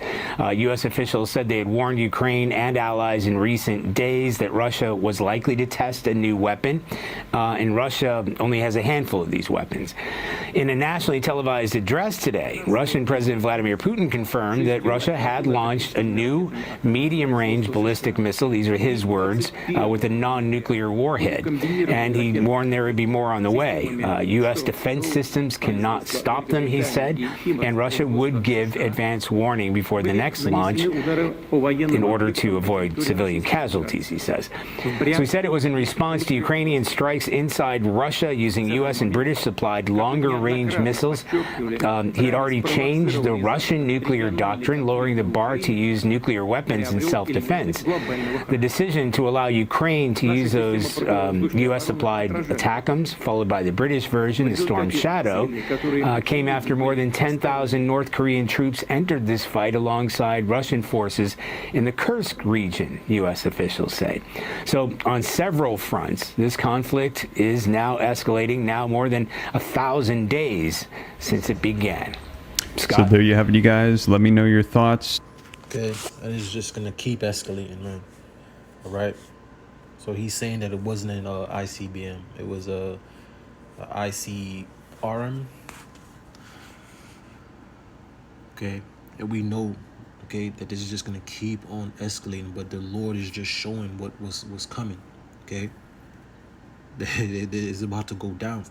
U.S. officials said they had warned Ukraine and allies in recent days that Russia was likely to test a new weapon, and Russia only has a handful of these weapons. In a nationally televised address today, Russian President Vladimir Putin confirmed that Russia had launched a new medium-range ballistic missile, these are his words, with a non-nuclear warhead. And he warned there would be more on the way. U.S. defense systems cannot stop them, he said, and Russia would give advance warning before the next launch in order to avoid civilian casualties, he says. So he said it was in response to Ukrainian strikes inside Russia using U.S. and British-supplied longer-range missiles. He had already changed the Russian nuclear doctrine, lowering the bar to use nuclear weapons in self-defense. The decision to allow Ukraine to use those U.S.-supplied ATACMS, followed by the British version, the Storm Shadow, came after more than 10,000 North Korean troops entered this fight alongside Russian forces in the Kursk region, U.S. officials say. So on several fronts, this conflict is now escalating, now more than 1,000 days since it began. Scott? So there you have it, you guys. Let me know your thoughts. Okay, and it's just gonna keep escalating, man. All right. So he's saying that it wasn't an ICBM; it was a ICRM. Okay, and we know, okay, that this is just gonna keep on escalating. But the Lord is just showing what was coming. Okay, it is about to go down.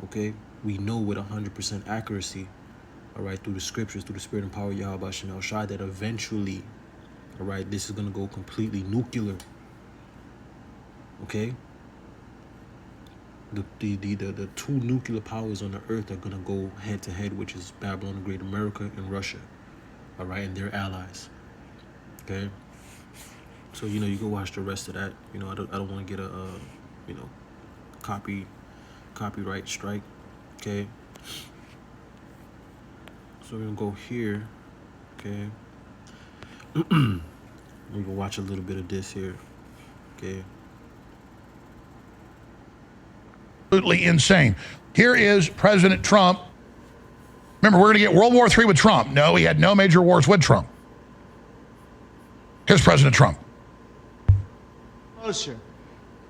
Okay, we know with 100% accuracy. All right, through the scriptures, through the spirit and power of Yahweh Shem El Shai, that eventually, all right, this is going to go completely nuclear. Okay? The two nuclear powers on the earth are going to go head to head, which is Babylon the Great, America, and Russia. All right, and their allies. Okay? So, you know, you go watch the rest of that. You know, I don't want to get a, you know, copyright strike. Okay? So we're gonna go here, okay. We're gonna watch a little bit of this here, okay. Absolutely insane. Here is President Trump. Remember, we're gonna get World War III with Trump. No, he had no major wars with Trump. Here's President Trump. Closer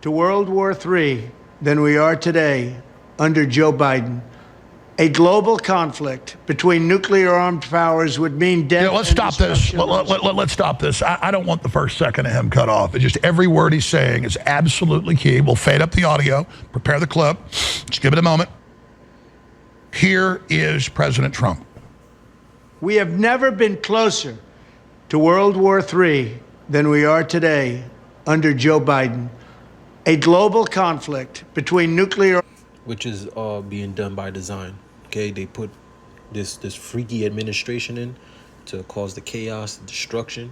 to World War III than we are today under Joe Biden. A global conflict between nuclear-armed powers would mean death. Yeah, let's stop this. Let's stop this. I don't want the first second of him cut off. It's just every word he's saying is absolutely key. We'll fade up the audio, prepare the clip. Just give it a moment. Here is President Trump. We have never been closer to World War III than we are today under Joe Biden. A global conflict between nuclear... Which is being done by design. Okay, they put this freaky administration in to cause the chaos, the destruction.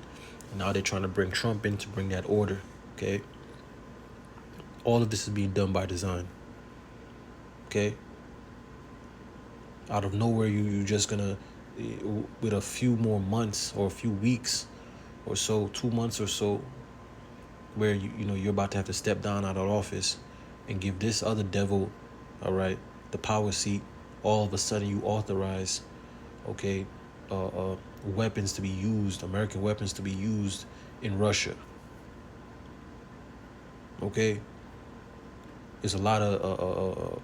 And now they're trying to bring Trump in to bring that order. Okay, all of this is being done by design. Okay, out of nowhere, you just gonna, with a few more months or a few weeks or so, 2 months or so, where you know you're about to have to step down out of office and give this other devil, all right, the power seat. All of a sudden you authorize, okay, weapons to be used, American weapons to be used in Russia. Okay, there's a lot of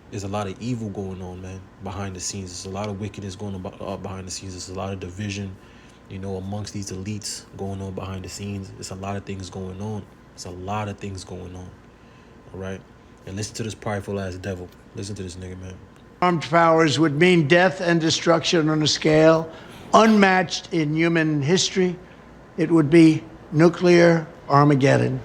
there's a lot of evil going on, man, behind the scenes. There's a lot of wickedness going on behind the scenes. There's a lot of division, amongst these elites going on behind the scenes. There's a lot of things going on. There's a lot of things going on. All right, and listen to this prideful ass devil. Listen to this nigga, man. Armed powers would mean death and destruction on a scale unmatched in human history. It would be nuclear Armageddon.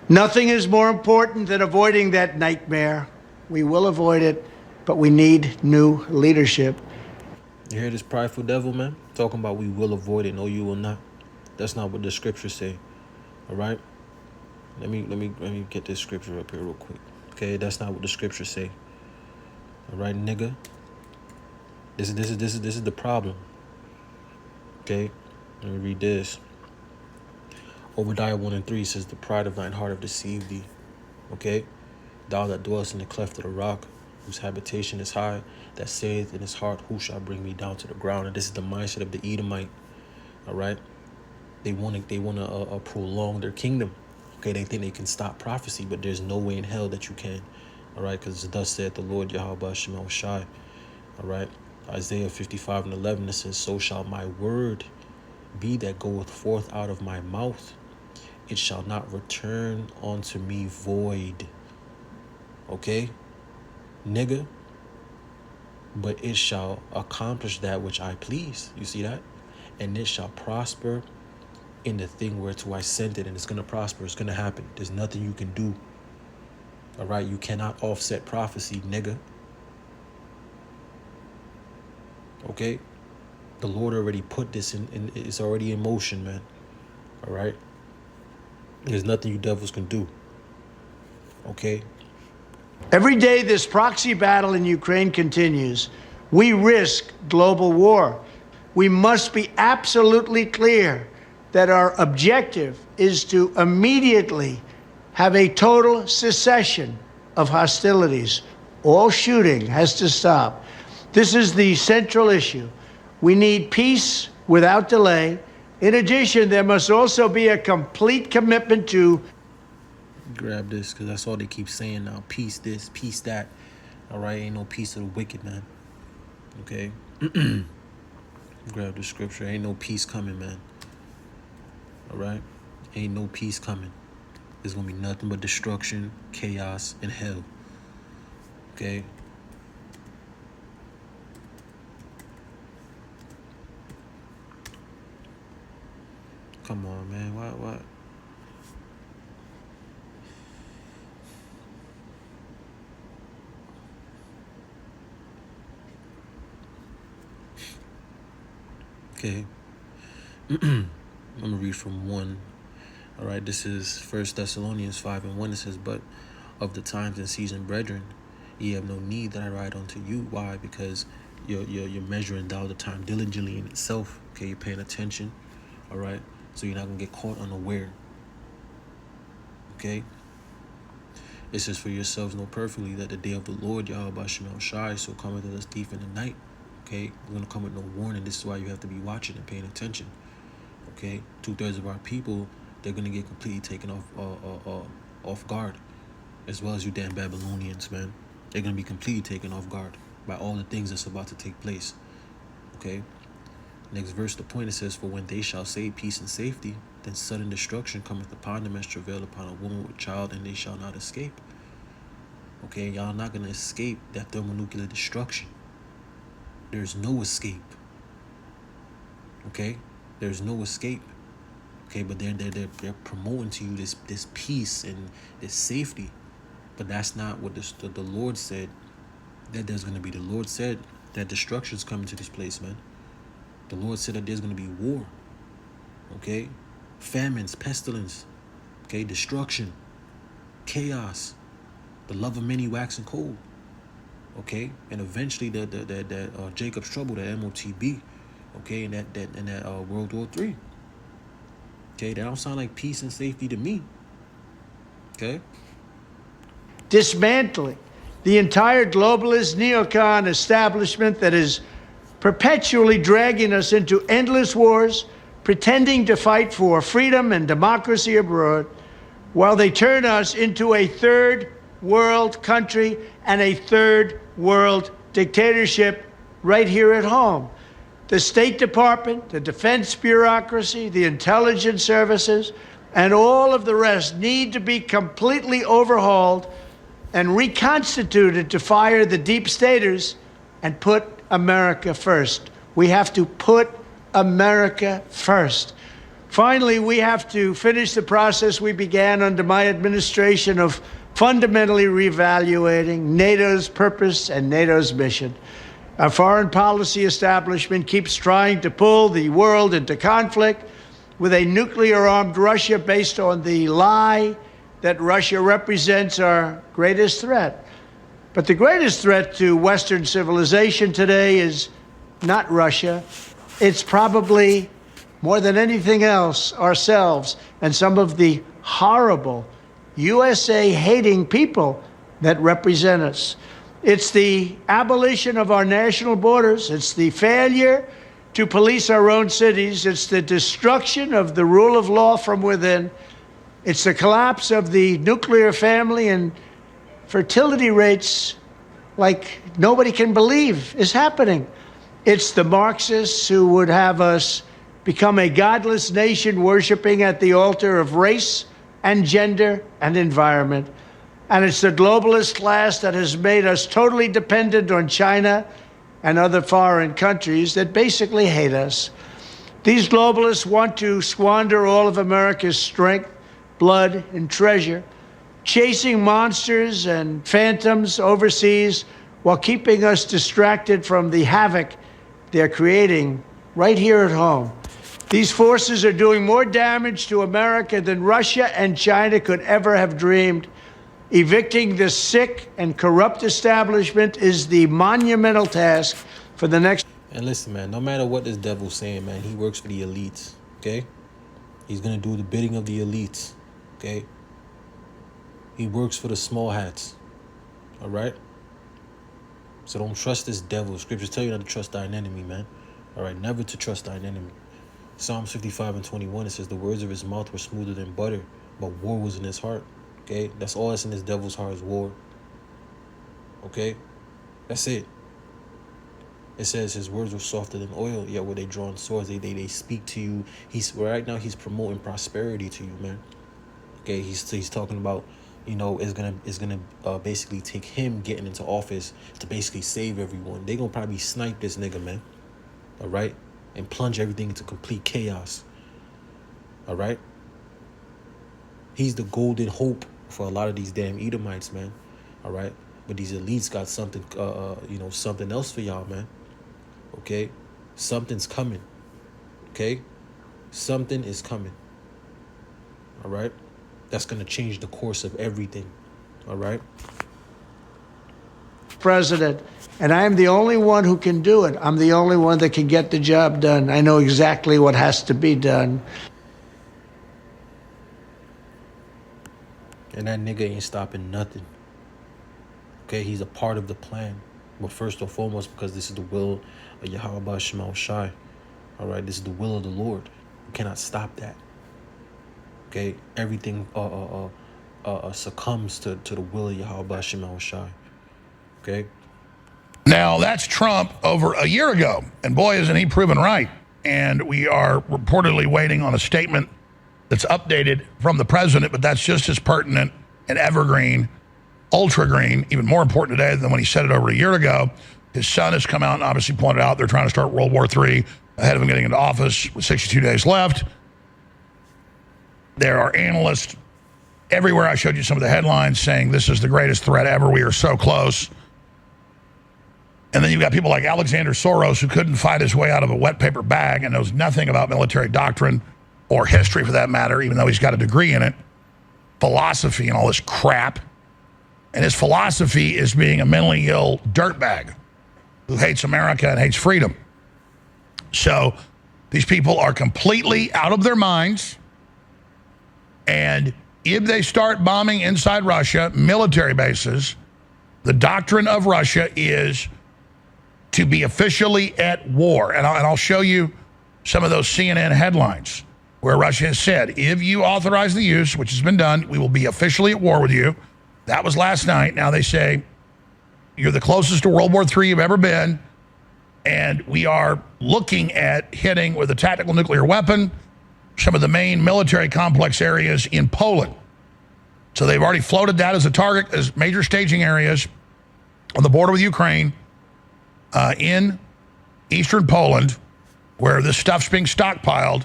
Nothing is more important than avoiding that nightmare. We will avoid it, but we need new leadership. You hear this prideful devil, man? Talking about we will avoid it. No, you will not. That's not what the scriptures say. All right? Let me get this scripture up here real quick. Okay, that's not what the scriptures say. All right, nigga. This is the problem. Okay, let me read this. Obadiah 1:3 says, "The pride of thine heart have deceived thee." Okay, thou that dwellest in the cleft of the rock, whose habitation is high, that saith in his heart, "Who shall bring me down to the ground?" And this is the mindset of the Edomite. All right, they want to prolong their kingdom. Okay, they think they can stop prophecy, but there's no way in hell that you can. All right, because thus saith the Lord Yahweh Shemel Shai. All right, Isaiah 55:11, it says, "So shall my word be that goeth forth out of my mouth. It shall not return unto me void." Okay, nigga, but it shall accomplish that which I please. You see that? And it shall prosper in the thing whereto I sent it, and it's going to prosper. It's going to happen. There's nothing you can do. All right, you cannot offset prophecy, nigga. Okay, the Lord already put this in it's already in motion, man. All right, there's nothing you devils can do. Okay, every day this proxy battle in Ukraine continues, we risk global war. We must be absolutely clear that our objective is to immediately have a total cessation of hostilities. All shooting has to stop. This is the central issue. We need peace without delay. In addition, there must also be a complete commitment to... Grab this, because that's all they keep saying now. Peace this, peace that. All right, ain't no peace of the wicked, man. Okay? Grab the scripture. Ain't no peace coming, man. All right? Ain't no peace coming. There's going to be nothing but destruction, chaos, and hell. Okay? Come on, man. What? Okay. I'm going to read from 1. All right, this is 1 Thessalonians 5:1. It says, "But of the times and season, brethren, ye have no need that I write unto you." Why? Because you're measuring down the time diligently in itself. Okay, you're paying attention. All right, so you're not going to get caught unaware. Okay? It says, "For yourselves know perfectly that the day of the Lord Yahweh Shemel Shai so cometh as a thief in the night." Okay, we're going to come with no warning. This is why you have to be watching and paying attention. Okay, 2/3 of our people, they're going to get completely taken off guard, as well as you damn Babylonians, man. They're going to be completely taken off guard by all the things that's about to take place. Okay, next verse, the point, it says, "For when they shall say peace and safety, then sudden destruction cometh upon them as travail upon a woman with child, and they shall not escape." Okay, y'all not going to escape that thermonuclear destruction. There's no escape. Okay, there's no escape. Okay, but they're promoting to you this peace and this safety, but that's not what the Lord said that there's going to be. The Lord said that destruction's coming to this place, man. The Lord said that there's going to be war. Okay, famines, pestilence. Okay, destruction, chaos, the love of many waxing cold. Okay, and eventually that Jacob's trouble, that MOTB. Okay, and that World War III. Okay, that don't sound like peace and safety to me. Okay? dismantling the entire globalist neocon establishment that is perpetually dragging us into endless wars, pretending to fight for freedom and democracy abroad, while they turn us into a third world country and a third world dictatorship right here at home. The State Department, the defense bureaucracy, the intelligence services, and all of the rest need to be completely overhauled and reconstituted to fire the deep staters and put America first. We have to put America first. Finally, we have to finish the process we began under my administration of fundamentally reevaluating NATO's purpose and NATO's mission. Our foreign policy establishment keeps trying to pull the world into conflict with a nuclear-armed Russia based on the lie that Russia represents our greatest threat. But the greatest threat to Western civilization today is not Russia. It's probably, more than anything else, ourselves and some of the horrible USA-hating people that represent us. It's the abolition of our national borders. It's the failure to police our own cities. It's the destruction of the rule of law from within. It's the collapse of the nuclear family and fertility rates like nobody can believe is happening. It's the Marxists who would have us become a godless nation worshiping at the altar of race and gender and environment. And it's the globalist class that has made us totally dependent on China and other foreign countries that basically hate us. These globalists want to squander all of America's strength, blood, and treasure, chasing monsters and phantoms overseas while keeping us distracted from the havoc they're creating right here at home. These forces are doing more damage to America than Russia and China could ever have dreamed. Evicting this sick and corrupt establishment is the monumental task for the next. And listen, man, no matter what this devil's saying, man, he works for the elites, okay? He's going to do the bidding of the elites, okay? He works for the small hats, all right? So don't trust this devil. Scriptures tell you not to trust thine enemy, man. All right, never to trust thine enemy. Psalms 55:21, it says, the words of his mouth were smoother than butter, but war was in his heart. Okay, that's all that's in this devil's heart is war. Okay, that's it. It says his words were softer than oil, yet were they drawn swords. They speak to you. Right now he's promoting prosperity to you, man. Okay, he's talking about, you know, it's gonna basically take him getting into office to basically save everyone. They gonna probably snipe this nigga, man. All right, and plunge everything into complete chaos. All right. He's the golden hope for a lot of these damn Edomites, man. All right. But these elites got something, something else for y'all, man. Okay. Something's coming. Okay. Something is coming. All right. That's going to change the course of everything. All right. President, and I am the only one who can do it. I'm the only one that can get the job done. I know exactly what has to be done. And that nigga ain't stopping nothing. Okay, he's a part of the plan. But first and foremost, because this is the will of Yahweh Shema Shai. All right, this is the will of the Lord. You cannot stop that. Okay, everything succumbs to the will of Yahweh Shema Shai. Okay. Now, that's Trump over a year ago. And boy, isn't he proven right. And we are reportedly waiting on a statement that's updated from the president, but that's just as pertinent and evergreen, ultra green, even more important today than when he said it over a year ago. His son has come out and obviously pointed out they're trying to start World War III ahead of him getting into office with 62 days left. There are analysts everywhere. I showed you some of the headlines saying this is the greatest threat ever. We are so close. And then you've got people like Alexander Soros, who couldn't fight his way out of a wet paper bag and knows nothing about military doctrine or history for that matter, even though he's got a degree in it, philosophy and all this crap. And his philosophy is being a mentally ill dirtbag who hates America and hates freedom. So these people are completely out of their minds. And if they start bombing inside Russia, military bases, the doctrine of Russia is to be officially at war. And I'll show you some of those CNN headlines where Russia has said, if you authorize the use, which has been done, we will be officially at war with you. That was last night. Now they say, you're the closest to World War III you've ever been, and we are looking at hitting with a tactical nuclear weapon some of the main military complex areas in Poland. So they've already floated that as a target, as major staging areas on the border with Ukraine, in eastern Poland, where this stuff's being stockpiled.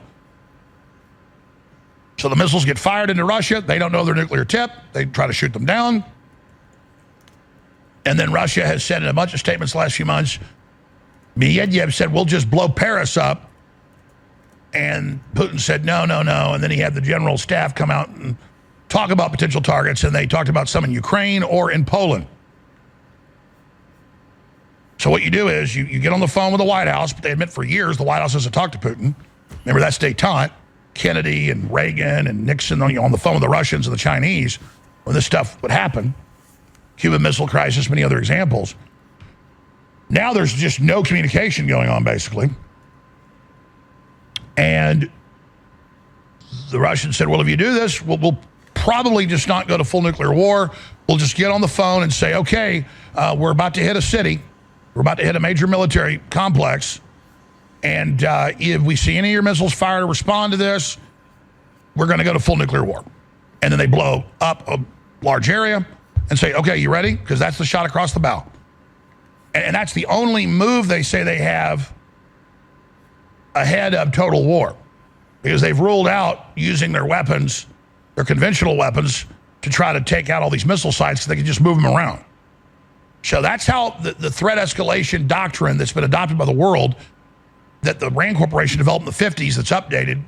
So the missiles get fired into Russia. They don't know they're nuclear tipped. They try to shoot them down. And then Russia has said in a bunch of statements the last few months, Medvedev said, we'll just blow Paris up. And Putin said, no, no, no. And then he had the general staff come out and talk about potential targets, and they talked about some in Ukraine or in Poland. So what you do is you get on the phone with the White House, but they admit for years the White House hasn't talked to Putin. Remember, that's détente. Kennedy and Reagan and Nixon on the phone with the Russians and the Chinese when this stuff would happen. Cuban Missile Crisis, many other examples. Now there's just no communication going on, basically. And the Russians said, well, if you do this, we'll probably just not go to full nuclear war. We'll just get on the phone and say, okay, we're about to hit a city. We're about to hit a major military complex. And if we see any of your missiles fired or respond to this, we're going to go to full nuclear war. And then they blow up a large area and say, okay, you ready? Because that's the shot across the bow. And that's the only move they say they have ahead of total war, because they've ruled out using their weapons, their conventional weapons, to try to take out all these missile sites so they can just move them around. So that's how the threat escalation doctrine that's been adopted by the world, that the RAND Corporation developed in the 50s, that's updated,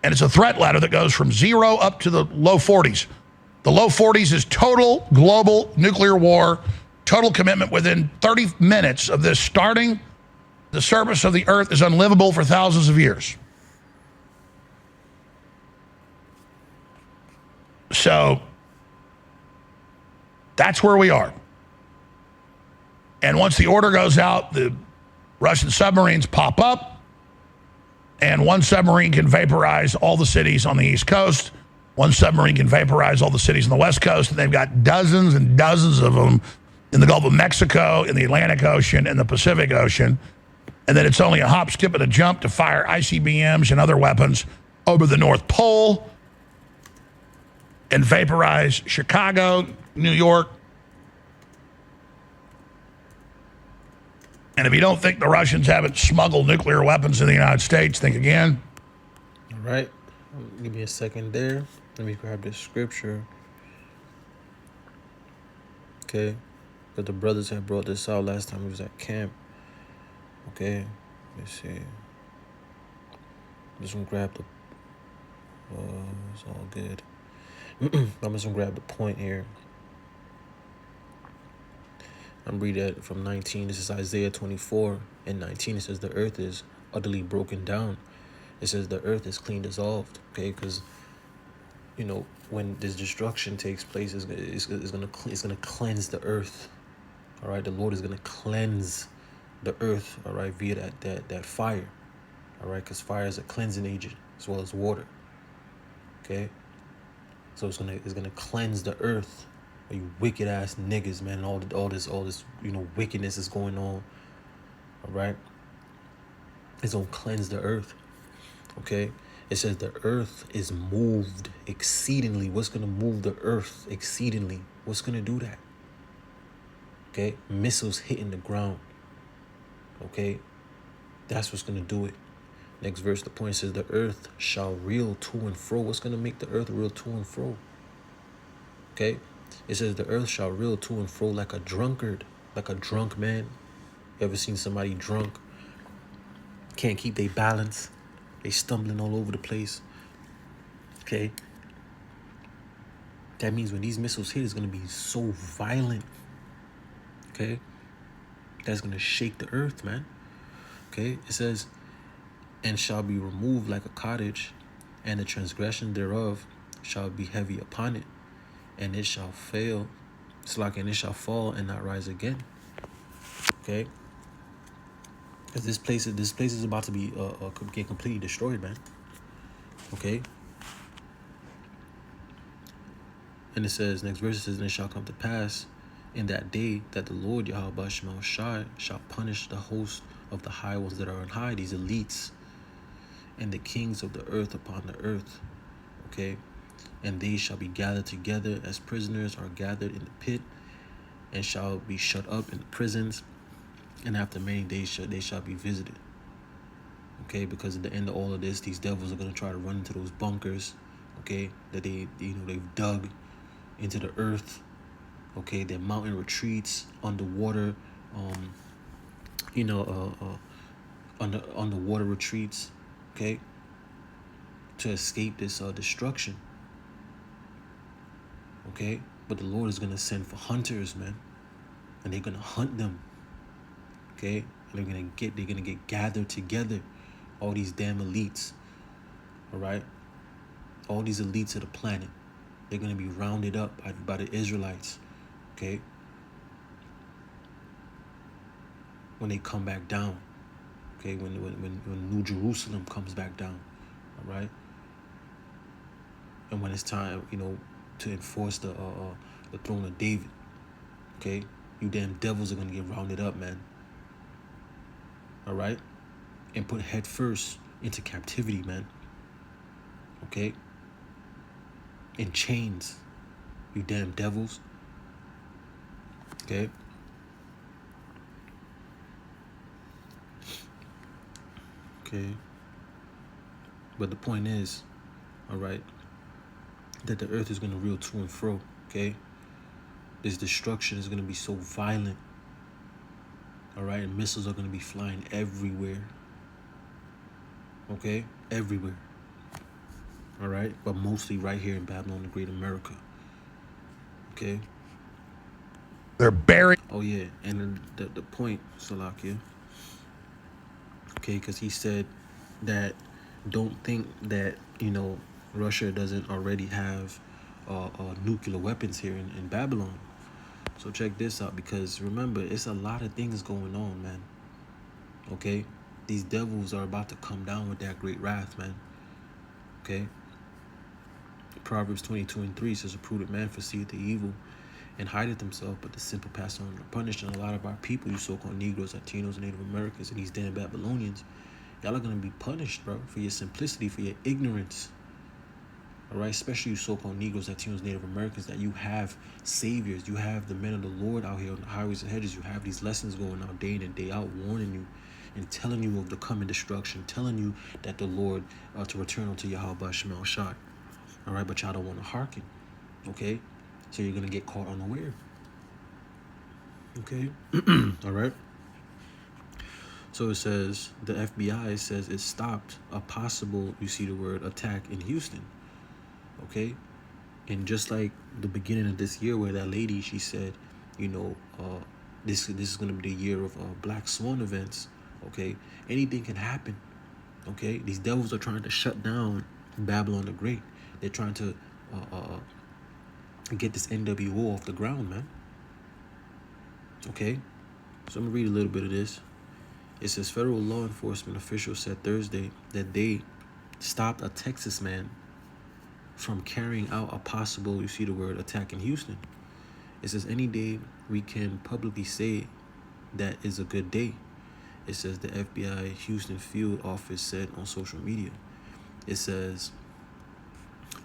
and it's a threat ladder that goes from 0 up to the low 40s. The low 40s is total global nuclear war, total commitment within 30 minutes of this starting. The surface of the earth is unlivable for thousands of years. So that's where we are. And once the order goes out, the Russian submarines pop up, and one submarine can vaporize all the cities on the East Coast. One submarine can vaporize all the cities on the West Coast, and they've got dozens and dozens of them in the Gulf of Mexico, in the Atlantic Ocean, and the Pacific Ocean. And then it's only a hop, skip, and a jump to fire ICBMs and other weapons over the North Pole and vaporize Chicago, New York. And if you don't think the Russians haven't smuggled nuclear weapons in the United States, think again. All right. Give me a second there. Let me grab this scripture. Okay. But the brothers had brought this out last time we was at camp. Okay. Let's see. I'm just going to grab the... it's all good. I'm just going to grab the point here. I'm reading it from 19. This is Isaiah 24 and 19. It says the earth is utterly broken down. It says the earth is clean dissolved. Okay, because when this destruction takes place, it's gonna cleanse the earth. All right, the Lord is gonna cleanse the earth. All right, via that fire. All right, because fire is a cleansing agent as well as water. Okay, so it's gonna cleanse the earth. You wicked ass niggas, man. All this wickedness is going on. All right, it's gonna cleanse the earth. Okay, it says the earth is moved exceedingly. What's gonna move the earth exceedingly? What's gonna do that? Okay, missiles hitting the ground. Okay, that's what's gonna do it. Next verse, the point says the earth shall reel to and fro. What's gonna make the earth reel to and fro? Okay. It says the earth shall reel to and fro like a drunkard, like a drunk man. You ever seen somebody drunk? Can't keep their balance. They stumbling all over the place. Okay. That means when these missiles hit, it's going to be so violent. Okay. That's going to shake the earth, man. Okay. It says, and shall be removed like a cottage, and the transgression thereof shall be heavy upon it. And it shall fail, and it shall fall and not rise again. Okay? Because this place is about to be get completely destroyed, man. Okay. And it says, next verse says, and it shall come to pass in that day that the Lord Yahweh Shai shall punish the host of the high ones that are on high, these elites, and the kings of the earth upon the earth. Okay. And they shall be gathered together as prisoners are gathered in the pit, and shall be shut up in the prisons, and after many days they shall be visited. Okay, because at the end of all of this, these devils are going to try to run into those bunkers, okay, that they've dug into the earth, okay, their mountain retreats, underwater, underwater retreats, okay, to escape this destruction, okay. But the Lord is going to send for hunters, man, and they're going to hunt them, okay, and they're going to get gathered together, all these damn elites, all right, all these elites of the planet. They're going to be rounded up by the Israelites, okay, when they come back down, okay, when New Jerusalem comes back down, all right, and when it's time, to enforce the throne of David, okay, you damn devils are going to get rounded up, man, all right, and put head first into captivity, man, okay, in chains, you damn devils, okay. Okay. But the point is, all right, that the earth is going to reel to and fro, okay. This destruction is going to be so violent, all right, and missiles are going to be flying everywhere, okay, everywhere, all right, but mostly right here in Babylon, the Great America, okay. They're buried. Oh yeah, and the point, Salakia, okay, because he said that don't think that Russia doesn't already have nuclear weapons here in Babylon. So check this out, because remember, it's a lot of things going on, man. Okay, these devils are about to come down with that great wrath, man. Okay, Proverbs 22:3 says, a prudent man foreseeth the evil and hideth himself, but the simple pass on unpunished. And a lot of our people, you so-called Negroes, Latinos, Native Americans, and these damn Babylonians, y'all are going to be punished, bro, for your simplicity, for your ignorance. All right, especially you so-called Negroes, Latinos, Native Americans, that you have saviors. You have the men of the Lord out here on the highways and hedges. You have these lessons going out day in and day out, warning you and telling you of the coming destruction, telling you that the Lord to return unto Yahweh Shemel Shai. All right, but y'all don't want to hearken. Okay, so you're going to get caught unaware. Okay, all right. So it says, the FBI says it stopped a possible, you see the word, attack in Houston. Okay, and just like the beginning of this year, where that lady, she said, this is going to be the year of Black Swan events. Okay, anything can happen. Okay, these devils are trying to shut down Babylon the Great. They're trying to get this NWO off the ground, man. Okay, so I'm gonna read a little bit of this. It says, federal law enforcement officials said Thursday that they stopped a Texas man from carrying out a possible, you see the word, attack in Houston. It says, any day we can publicly say that is a good day. It says the FBI Houston field office said on social media. It says,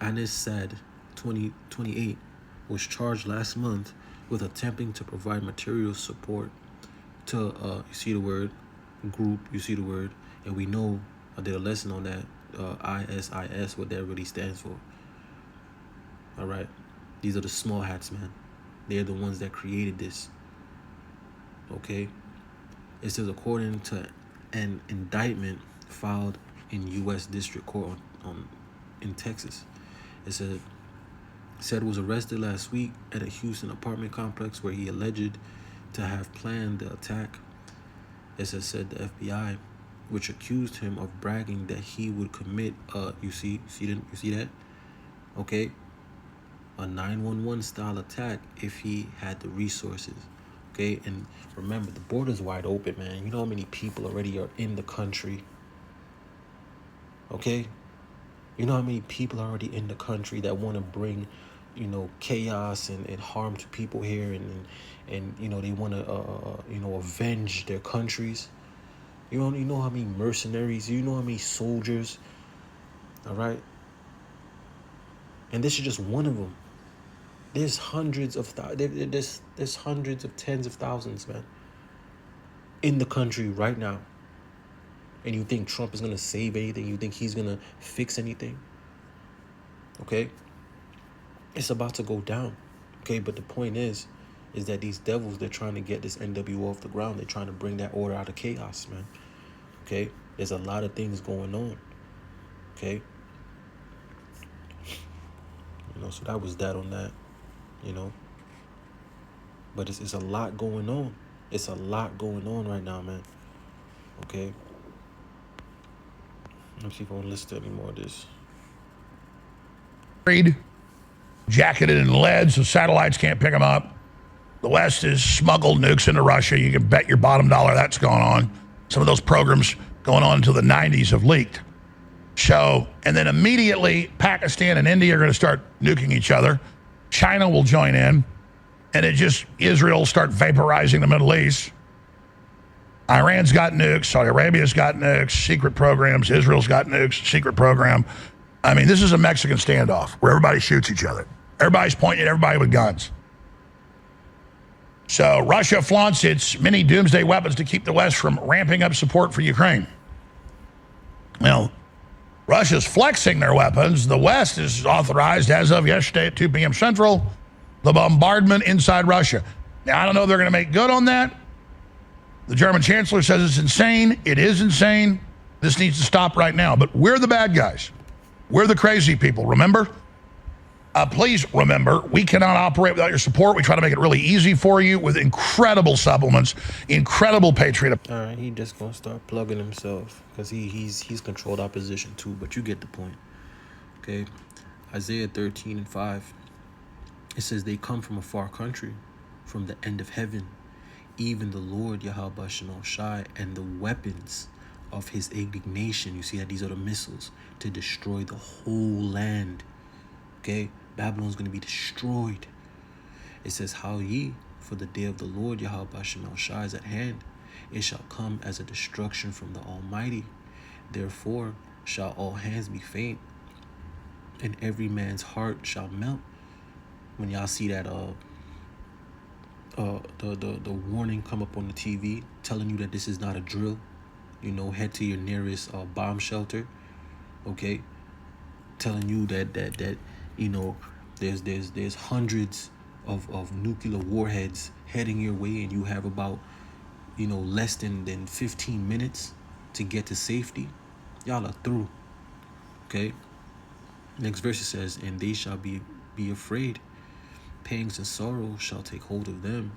Anis Sad, 28, was charged last month with attempting to provide material support to, you see the word, group, you see the word, and we know I did a lesson on that, ISIS, what that really stands for. All right, these are the small hats, man. They're the ones that created this. Okay, it says according to an indictment filed in U.S. District Court in Texas, it said was arrested last week at a Houston apartment complex where he alleged to have planned the attack. It said the FBI, which accused him of bragging that he would commit you see that? Okay, a 911 style attack if he had the resources. Okay, and remember, the border's wide open, man. You know how many people already are in the country? Okay? You know how many people are already in the country that want to bring, you know, chaos and harm to people here, and you know, they want to, you know, avenge their countries. You know how many mercenaries, you know how many soldiers, all right? And this is just one of them. There's hundreds of there's hundreds of tens of thousands, man, in the country right now. And you think Trump is going to save anything? You think he's going to fix anything? Okay? It's about to go down. Okay, but the point is that these devils, they're trying to get this NWO off the ground. They're trying to bring that order out of chaos, man. Okay? There's a lot of things going on. Okay? You know, so that was that on that. You know, but it's a lot going on. It's a lot going on right now, man. Okay, let's see if I want to listen to any more of this. Jacketed in lead so satellites can't pick them up. The West has smuggled nukes into Russia. You can bet your bottom dollar that's going on. Some of those programs going on until the 90s have leaked. So, and then immediately Pakistan and India are going to start nuking each other. China will join in. And Israel will start vaporizing the Middle East. Iran's got nukes. Saudi Arabia's got nukes, secret programs. Israel's got nukes, secret program. I mean, this is a Mexican standoff where everybody shoots each other. Everybody's pointing at everybody with guns. So Russia flaunts its many doomsday weapons to keep the West from ramping up support for Ukraine. Well, Russia's flexing their weapons. The West is authorized, as of yesterday at 2 p.m. Central, the bombardment inside Russia. Now, I don't know if they're going to make good on that. The German chancellor says it's insane. It is insane. This needs to stop right now. But we're the bad guys. We're the crazy people, remember? Please remember, we cannot operate without your support. We try to make it really easy for you with incredible supplements, incredible Patriot. All right, he just going to start plugging himself because he's controlled opposition too, but you get the point. Okay, Isaiah 13:5. It says, they come from a far country, from the end of heaven, even the Lord Yahweh Shemel Shai, and the weapons of his indignation. You see that these are the missiles to destroy the whole land. Okay, Babylon's going to be destroyed. It says, how ye, for the day of the Lord Yahweh Shemel Shai is at hand. It shall come as a destruction from the Almighty. Therefore shall all hands be faint, and every man's heart shall melt. When y'all see that the warning come up on the TV telling you that this is not a drill, you know, head to your nearest bomb shelter. Okay, telling you that you know there's hundreds of nuclear warheads heading your way, and you have about, you know, less than 15 minutes to get to safety. Y'all are through. Okay, next verse it says, and they shall be afraid. Pangs and sorrow shall take hold of them.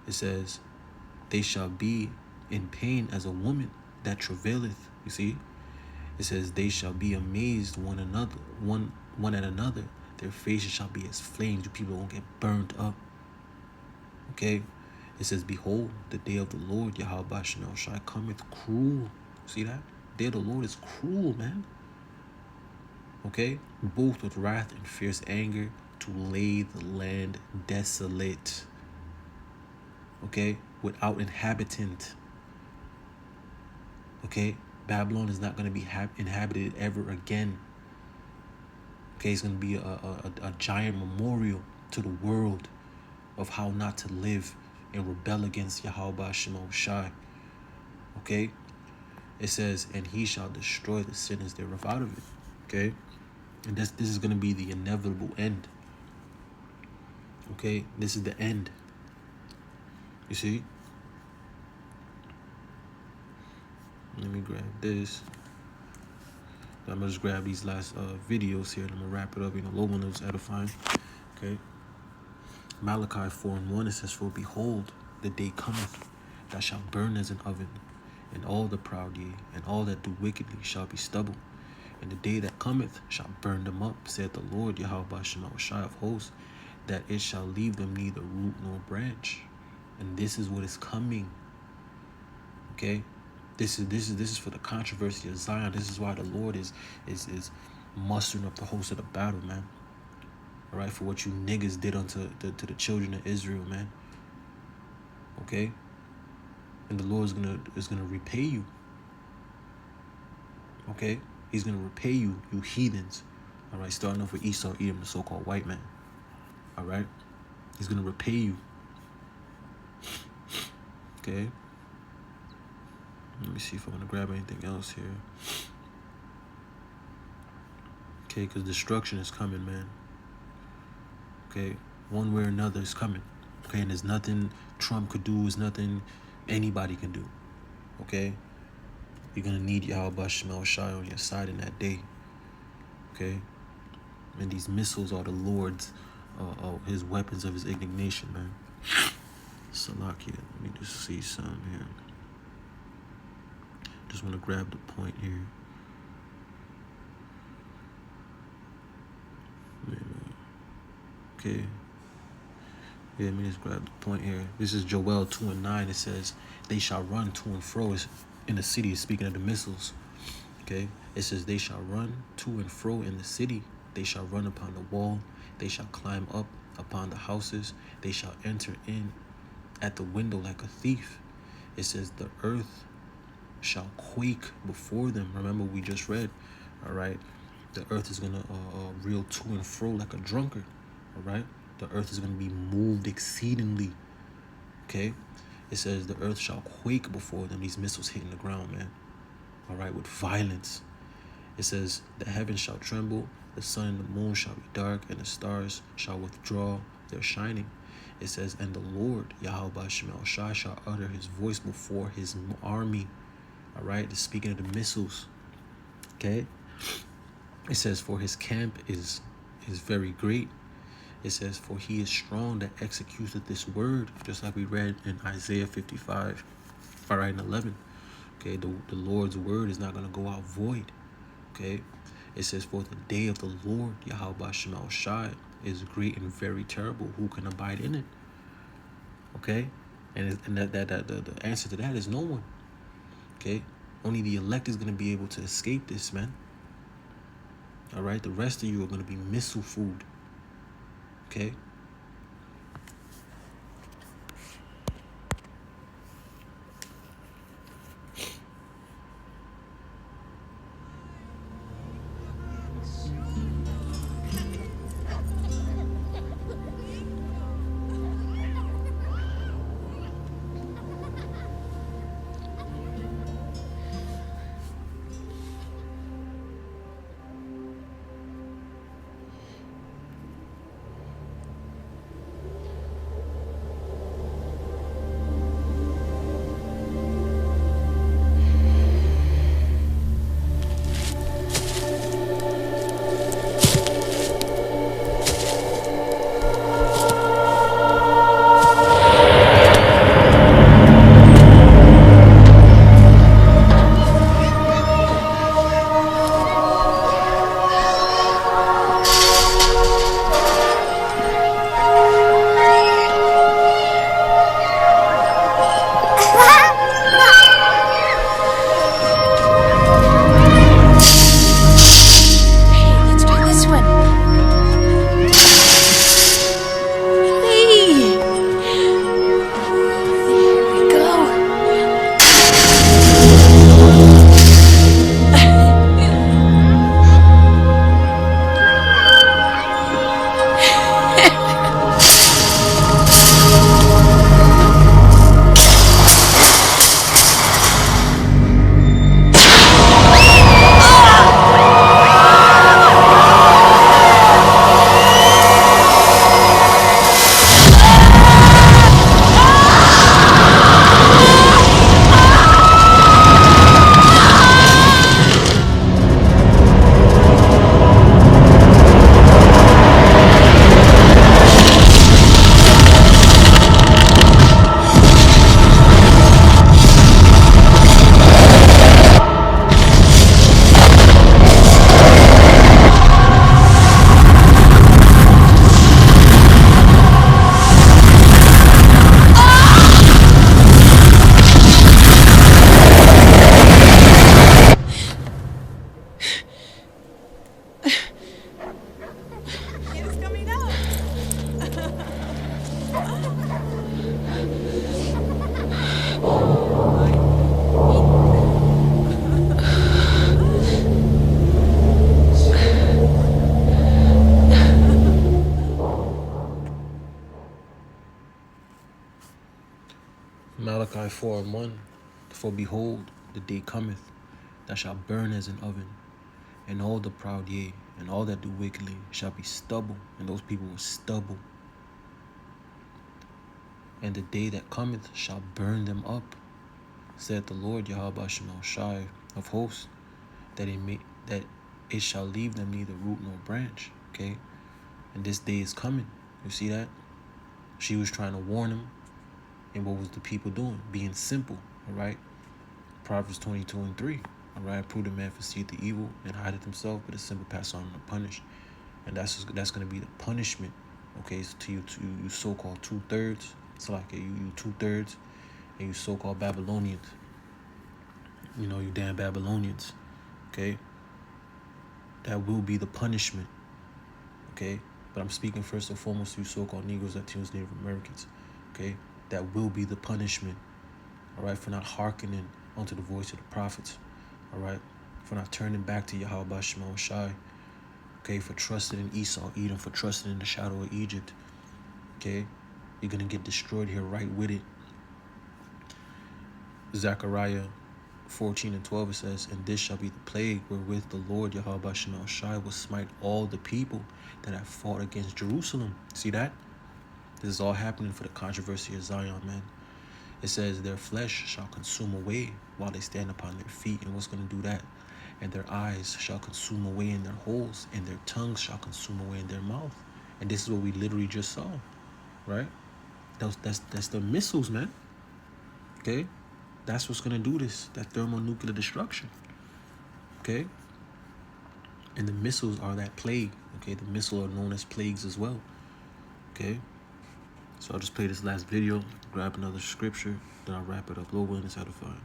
It says, they shall be in pain as a woman that travaileth. You see, it says, they shall be amazed one at another. Their faces shall be as flames. You people won't get burned up. Okay, it says, behold, the day of the Lord Yahweh Shemel Shai cometh cruel. See that? The day of the Lord is cruel, man. Okay, both with wrath and fierce anger, to lay the land desolate. Okay, without inhabitant. Okay, Babylon is not going to be inhabited ever again. Okay, it's going to be a giant memorial to the world of how not to live and rebel against Yahweh Shemel Shai. Okay, it says, and he shall destroy the sinners thereof out of it. Okay, and this is going to be the inevitable end. Okay, this is the end. You see? Let me grab this. I'm gonna just grab these last videos here, and I'm gonna wrap it up. You know, low one was edifying. Okay. Malachi 4:1, it says, for behold, the day cometh that shall burn as an oven, and all the proud ye, and all that do wickedly shall be stubble. And the day that cometh shall burn them up, saith the Lord Yahweh Shemel Shai of hosts, that it shall leave them neither root nor branch. And this is what is coming. Okay? This is for the controversy of Zion. This is why the Lord is mustering up the host of the battle, man. All right, for what you niggas did unto to the children of Israel, man. Okay? And the Lord is gonna repay you. Okay? He's gonna repay you, you heathens. All right, starting off with Esau, Edom, the so-called white man. All right? He's gonna repay you. Okay? Let me see if I'm gonna grab anything else here. Okay, because destruction is coming, man. Okay, one way or another is coming. Okay, and there's nothing Trump could do, there's nothing anybody can do. Okay? You're gonna need Yahweh Shemel Shai on your side in that day. Okay? And these missiles are the Lord's, his weapons of his indignation, man. Salakia, let me just see some here. Just want to grab the point here. Okay. Yeah, let me just grab the point here. This is Joel 2:9. It says, they shall run to and fro in the city. Speaking of the missiles. Okay. It says, they shall run to and fro in the city. They shall run upon the wall. They shall climb up upon the houses. They shall enter in at the window like a thief. It says, the earth shall quake before them. Remember, we just read, all right? The earth is going to reel to and fro like a drunkard, all right? The earth is going to be moved exceedingly, okay? It says, the earth shall quake before them. These missiles hitting the ground, man, all right, with violence. It says, the heavens shall tremble, the sun and the moon shall be dark, and the stars shall withdraw their shining. It says, and the Lord, Yahweh Shemel Shai, shall utter his voice before his army. All right, it's speaking of the missiles. Okay. It says, for his camp is very great. It says, for he is strong that executeth this word, just like we read in Isaiah 55, all right, and 11. Okay, the Lord's word is not going to go out void. Okay. It says, for the day of the Lord, Yahweh Shemel Shai, is great and very terrible. Who can abide in it? Okay. And the answer to that is no one. Okay, only the elect is going to be able to escape this, man. All right, the rest of you are going to be missile food. Okay. Malachi 4:1. For behold, the day cometh that shall burn as an oven, and all the proud, yea, and all that do wickedly shall be stubble, and those people were stubble. And the day that cometh shall burn them up, saith the Lord Yahweh Shai of hosts, that it shall leave them neither root nor branch. Okay, and this day is coming. You see that? She was trying to warn them, and what was the people doing? Being simple. All right. Proverbs 22:3. All right. Prudent man foreseeth the evil and hideth himself, but a simple pass on and punish. And that's going to be the punishment. Okay, so to you so-called 2/3. It's like you 2/3, and you so-called Babylonians. You know, you damn Babylonians. Okay. That will be the punishment. Okay. But I'm speaking first and foremost to you so-called Negroes, Latinos, Native Americans. Okay. That will be the punishment. All right. For not hearkening unto the voice of the prophets. All right. For not turning back to Yahweh Shema Shai. Okay. For trusting in Esau, Edom, for trusting in the shadow of Egypt. Okay. You're going to get destroyed here right with it. Zechariah 14:12, it says, and this shall be the plague wherewith the Lord Yahweh Shema Shai will smite all the people that have fought against Jerusalem. See that? This is all happening for the controversy of Zion, man. It says their flesh shall consume away while they stand upon their feet. And what's going to do that? And their eyes shall consume away in their holes, and their tongues shall consume away in their mouth. And this is what we literally just saw, right? That's the missiles, man. Okay? That's what's going to do this, that thermonuclear destruction. Okay? And the missiles are that plague. Okay? The missiles are known as plagues as well. Okay? So I'll just play this last video, grab another scripture, then I'll wrap it up. Lord willing, it's edifying.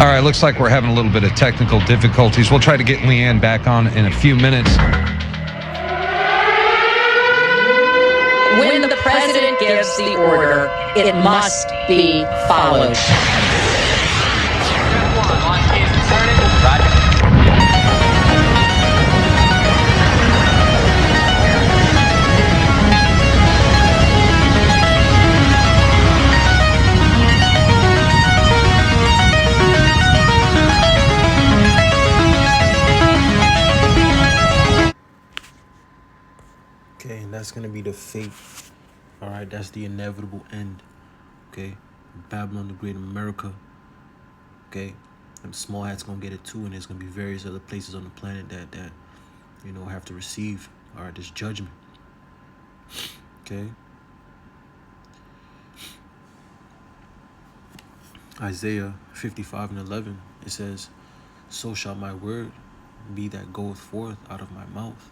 All right, looks like we're having a little bit of technical difficulties. We'll try to get Leanne back on in a few minutes. When the president gives the order, it must be followed. Okay, and that's going to be the fate. All right, that's the inevitable end. Okay, Babylon the Great America. Okay, and Small Hat's going to get it too, and there's going to be various other places on the planet that you know, have to receive, all right, this judgment. Okay. Isaiah 55:11, it says, so shall my word be that goeth forth out of my mouth.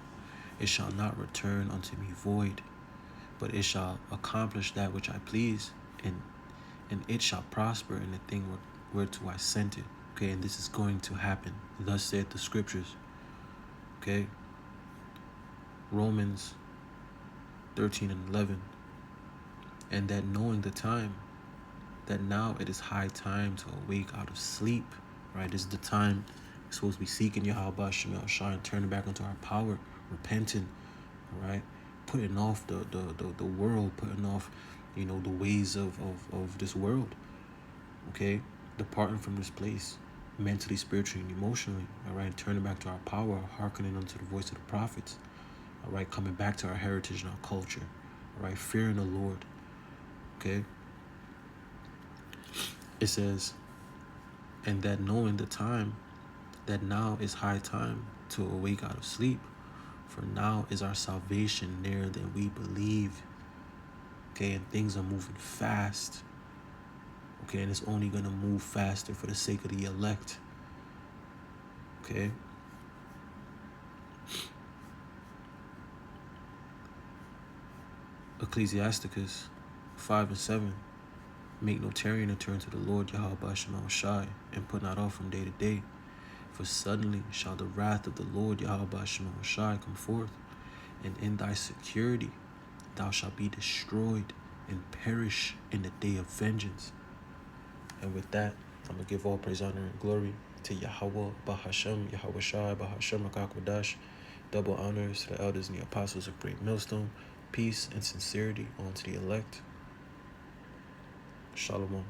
It shall not return unto me void, but it shall accomplish that which I please, and it shall prosper in the thing whereto I sent it. Okay, and this is going to happen. Thus saith the scriptures. Okay. Romans 13 and 11. And that knowing the time, that now it is high time to awake out of sleep, right? This is the time we're supposed to be seeking Yahweh Shem Shine, turning back into our power, repenting, all right? Putting off the world, putting off, you know, the ways of this world, okay? Departing from this place, mentally, spiritually, and emotionally, all right? Turning back to our power, hearkening unto the voice of the prophets, all right? Coming back to our heritage and our culture, all right? Fearing the Lord, okay? It says, and that knowing the time, that now is high time to awake out of sleep, for now is our salvation nearer than we believe. Okay, and things are moving fast. Okay, and it's only going to move faster for the sake of the elect. Okay. Ecclesiasticus 5 and 7. Make no tarrying and turn to the Lord Yahweh Shema Shai, and put not off from day to day. For suddenly shall the wrath of the Lord Yahweh Shema Shai come forth, and in thy security thou shalt be destroyed and perish in the day of vengeance. And with that, I'm going to give all praise, honor, and glory to Yahweh Bahashem, Yahweh Shai, Bahashem Akakwadash. Double honors to the elders and the apostles of Great Millstone. Peace and sincerity unto the elect. Shalom.